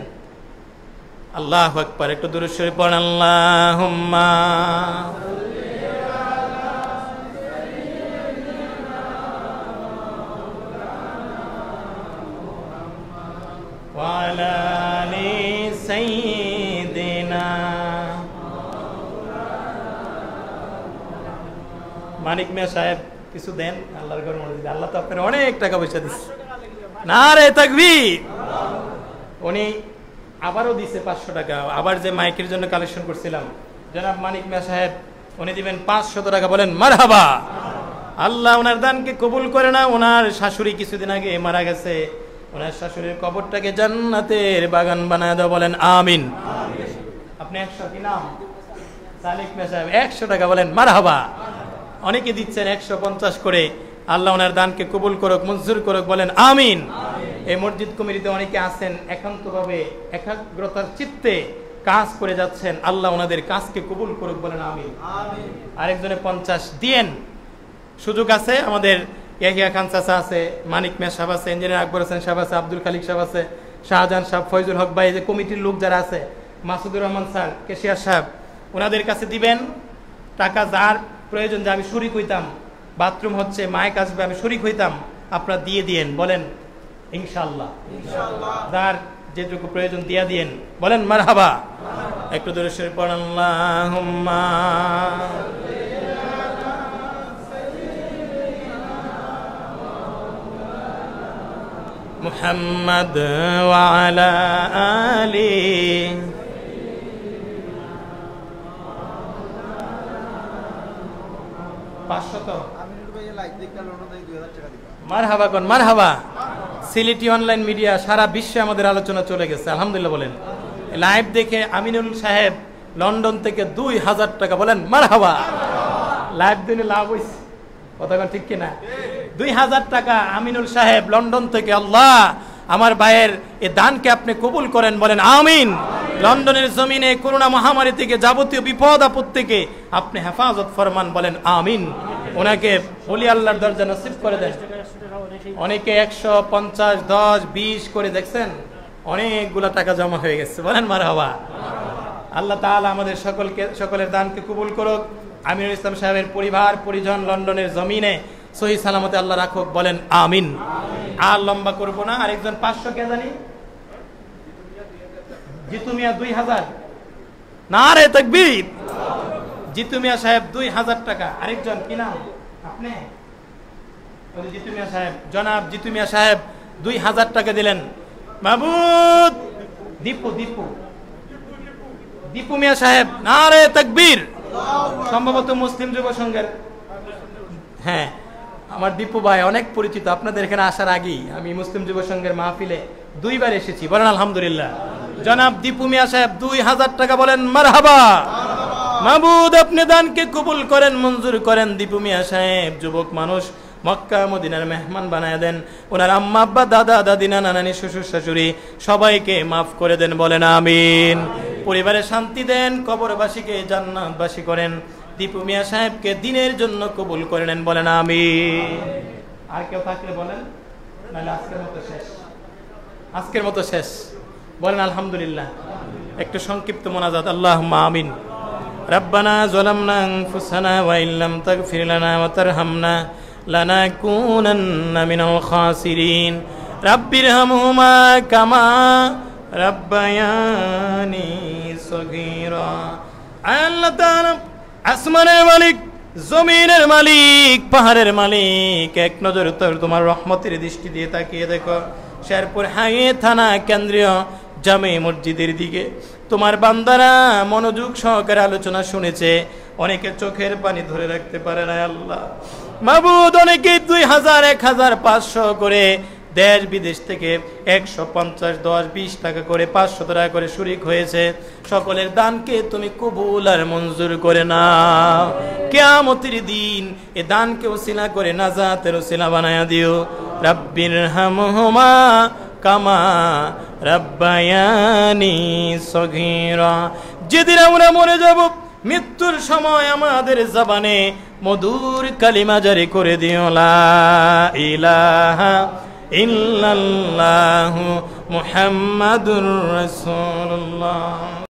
আল্লাহু আকবার। একটু দুরূদ শরীফ পড়েন। আল্লাহুম্মা মানিক মিয়া সাহেব কিছু দেন আল্লাহর ঘর মসজিদে, আল্লাহ তো আপনার অনেক টাকা পয়সা দিচ্ছে। নারে তাকবীর। উনি আবারও দিছে 500 টাকা, আবার যে মাইকের জন্য কালেকশন করছিলাম জনাব মানিক মিয়া সাহেব উনি দিবেন 500 টাকা। বলেন মারহাবা। আল্লাহ ওনার দানকে কবুল করে না। ওনার শাশুড়ি কিছুদিন আগে মারা গেছে, ওনার শাশুড়ির কবরটাকে জান্নাতের বাগান বানায় দাও। বলেন আমিন। আপনি 100 কি নাম সালিক মিয়া সাহেব 100 টাকা। বলেন মারহাবা। অনেকে দিচ্ছেন 150 করে। আল্লাহ ওনার দানকে কবুল করুক, মঞ্জুর করুক। বলেন আমিন। এই মসজিদ কমিটিতে অনেকে আছেন একান্তভাবে একাগ্রতার চিত্তে কাজ করে যাচ্ছেন, আল্লাহ ওনাদের কাজকে কবুল করুক। বলেন আমিন। আরেকজনে 50 দিয়েন, সুযোগ আছে। আমাদের ইয়াহিয়া খান চাচা আছে, মানিক মিয়া সাহেব আছে, ইঞ্জিনিয়ার আকবর হোসেন সাহেব আছে, আব্দুল খালিক সাহেব আছে, শাহজাহান সাহেব, ফয়জুল হক ভাই, যে কমিটির লোক যারা আছে, মাসুদুর রহমান স্যার, কেশিয়ার সাহেব, ওনাদের কাছে দিবেন টাকা। যার প্রয়োজন, যে আমি শরিক হইতাম, বাথরুম হচ্ছে, মাইক আসবে, আমি শরিক হইতাম, আপনারা দিয়ে দিয়েন। বলেন ইনশাআল্লাহ। যার যেটুকু প্রয়োজন দিয়া দিয়েন। বলেন মারহাবা। একটু দূরে সরে পড়েন আল্লাহুম্মা মুহাম্মাদ ওয়া আলা আলি। মারহাবা কোন মারহাবা। সিলেটি অনলাইন মিডিয়া সারা বিশ্বে আমাদের আলোচনা চলে গেছে আলহামদুলিল্লাহ। বলেন লাইভ দেখে আমিনুল সাহেব লন্ডন থেকে 2000 টাকা। বলেন মারহাবা। লাইভ দিনে লাভ হইছে, কথা ঠিক কিনা? 2000 টাকা আমিনুল সাহেব লন্ডন থেকে। আল্লাহ আমার ভাইয়ের এই দানকে আপনি কবুল করেন। বলেন আমিন। লন্ডনের জমিনে করোনা মহামারী থেকে, যাবতীয় বিপদ আপদ থেকে আপনি হেফাজত ফরমান। বলেন আমিন। ওনাকে ওলি আল্লাহর দরজা নসিব করে দেন। অনেকে 150, 10, 20 করে দেখছেন, অনেকগুলা টাকা জমা হয়ে গেছে। বলেন মারহাবা। আল্লাহ তাআলা আমাদের সকলের দানকে কবুল করুক। আমিনুল ইসলাম সাহেবের পরিবার পরিজন লন্ডনের জমিনে সহি সালামতে আল্লাহ রাখুক। বলেন আমিন। আর লম্বা করবো না। আরেকজন 500 কে জানি, জিতু মিয়া 2000। নারে তাকবীর। জিতু মিয়া সাহেব 2000 টাকা। আরেকজন কি নাম আপনি? জিতু মিয়া সাহেব, জনাব জিতু মিয়া সাহেব 2000 টাকা দিলেন। মাহবুব দীপু দীপু দীপু মিয়া সাহেব। নারে তাকবীর। সম্ভবত মুসলিম যুব সংঘের। হ্যাঁ, আমার দীপু ভাই অনেক পরিচিত। আপনাদের এখানে আসার আগেই আমি মুসলিম যুব সংঘের মাহফিলে 2 বার এসেছি। বলেন আলহামদুলিল্লাহ। জনাব দীপু মিয়া সাহেব 2000 টাকা। বলেন মারহাবা। মাহবুব আপনি দানকে কবুল করেন, মঞ্জুর করেন। দীপু মিয়া সাহেব যুবক মানুষ, মক্কা মদিনার মেহমান বানায় দেন। ওনার আম্মা আব্বা, দাদা দাদি, নানা নানি, শ্বশুর শাশুড়ি সবাইকে মাফ করে দেন। বলেন আমিন। পরিবারে শান্তি দেন, কবরবাসীকে জান্নাতবাসী করেন। দীপু মিয়া সাহেবকে দিনের জন্য কবুল করে নেন। বলেন আমিন। আর কেউ থাকলে বলেন, নাহলে আজকের মতো শেষ। আজকের মতো শেষ। বলেন আলহামদুলিল্লাহ। একটু সংক্ষিপ্ত মোনাজাত। আল্লাহুম্মা আমিন। রব্বানা যালামনা আনফুসানা ওয়া ইল্লাম তাগফির লানা ওয়া তারহামনা লানাকুনান্না মিনাল খাসিরিন। রাব্বিরহামহুমা কামা রাব্বায়ানি সগীরা। আল্লাহ তাআলা আসমানের মালিক, জমিনের মালিক, পাহাড়ের মালিক, এক নজর তোমার রহমতের দৃষ্টি দিয়ে তাকিয়ে দেখো শেরপুর হাইওয়ে থানা কেন্দ্রীয় জামে মসজিদের দিকে। তোমার বান্দারা মনোযোগ সহকারে আলোচনা শুনেছে, অনেকে চোখের পানি ধরে রাখতে পারে না। আল্লাহ মাবুদ, অনেকে 2000, 1000, 500 করে, দেশ বিদেশ থেকে 150, 10, 20 টাকা করে, 500 টাকা করে শরিক হয়েছে। সকলের দানকে তুমি কবুল আর মঞ্জুর করে নাও। কিয়ামতের দিন এ দানকে ওসিলা করে নাজাতের ওসিলা বানায়া দিও। রাব্বিরহামহুমা কামা রাব্বায়ানি সগীরা। যেদিন আমরা মরে যাব, মৃত্যুর সময় আমাদের জবানে মধুর কালিমা জারি করে দিও, লা ইলাহা ইল্লাল্লাহু মুহাম্মাদুর রাসূলুল্লাহ।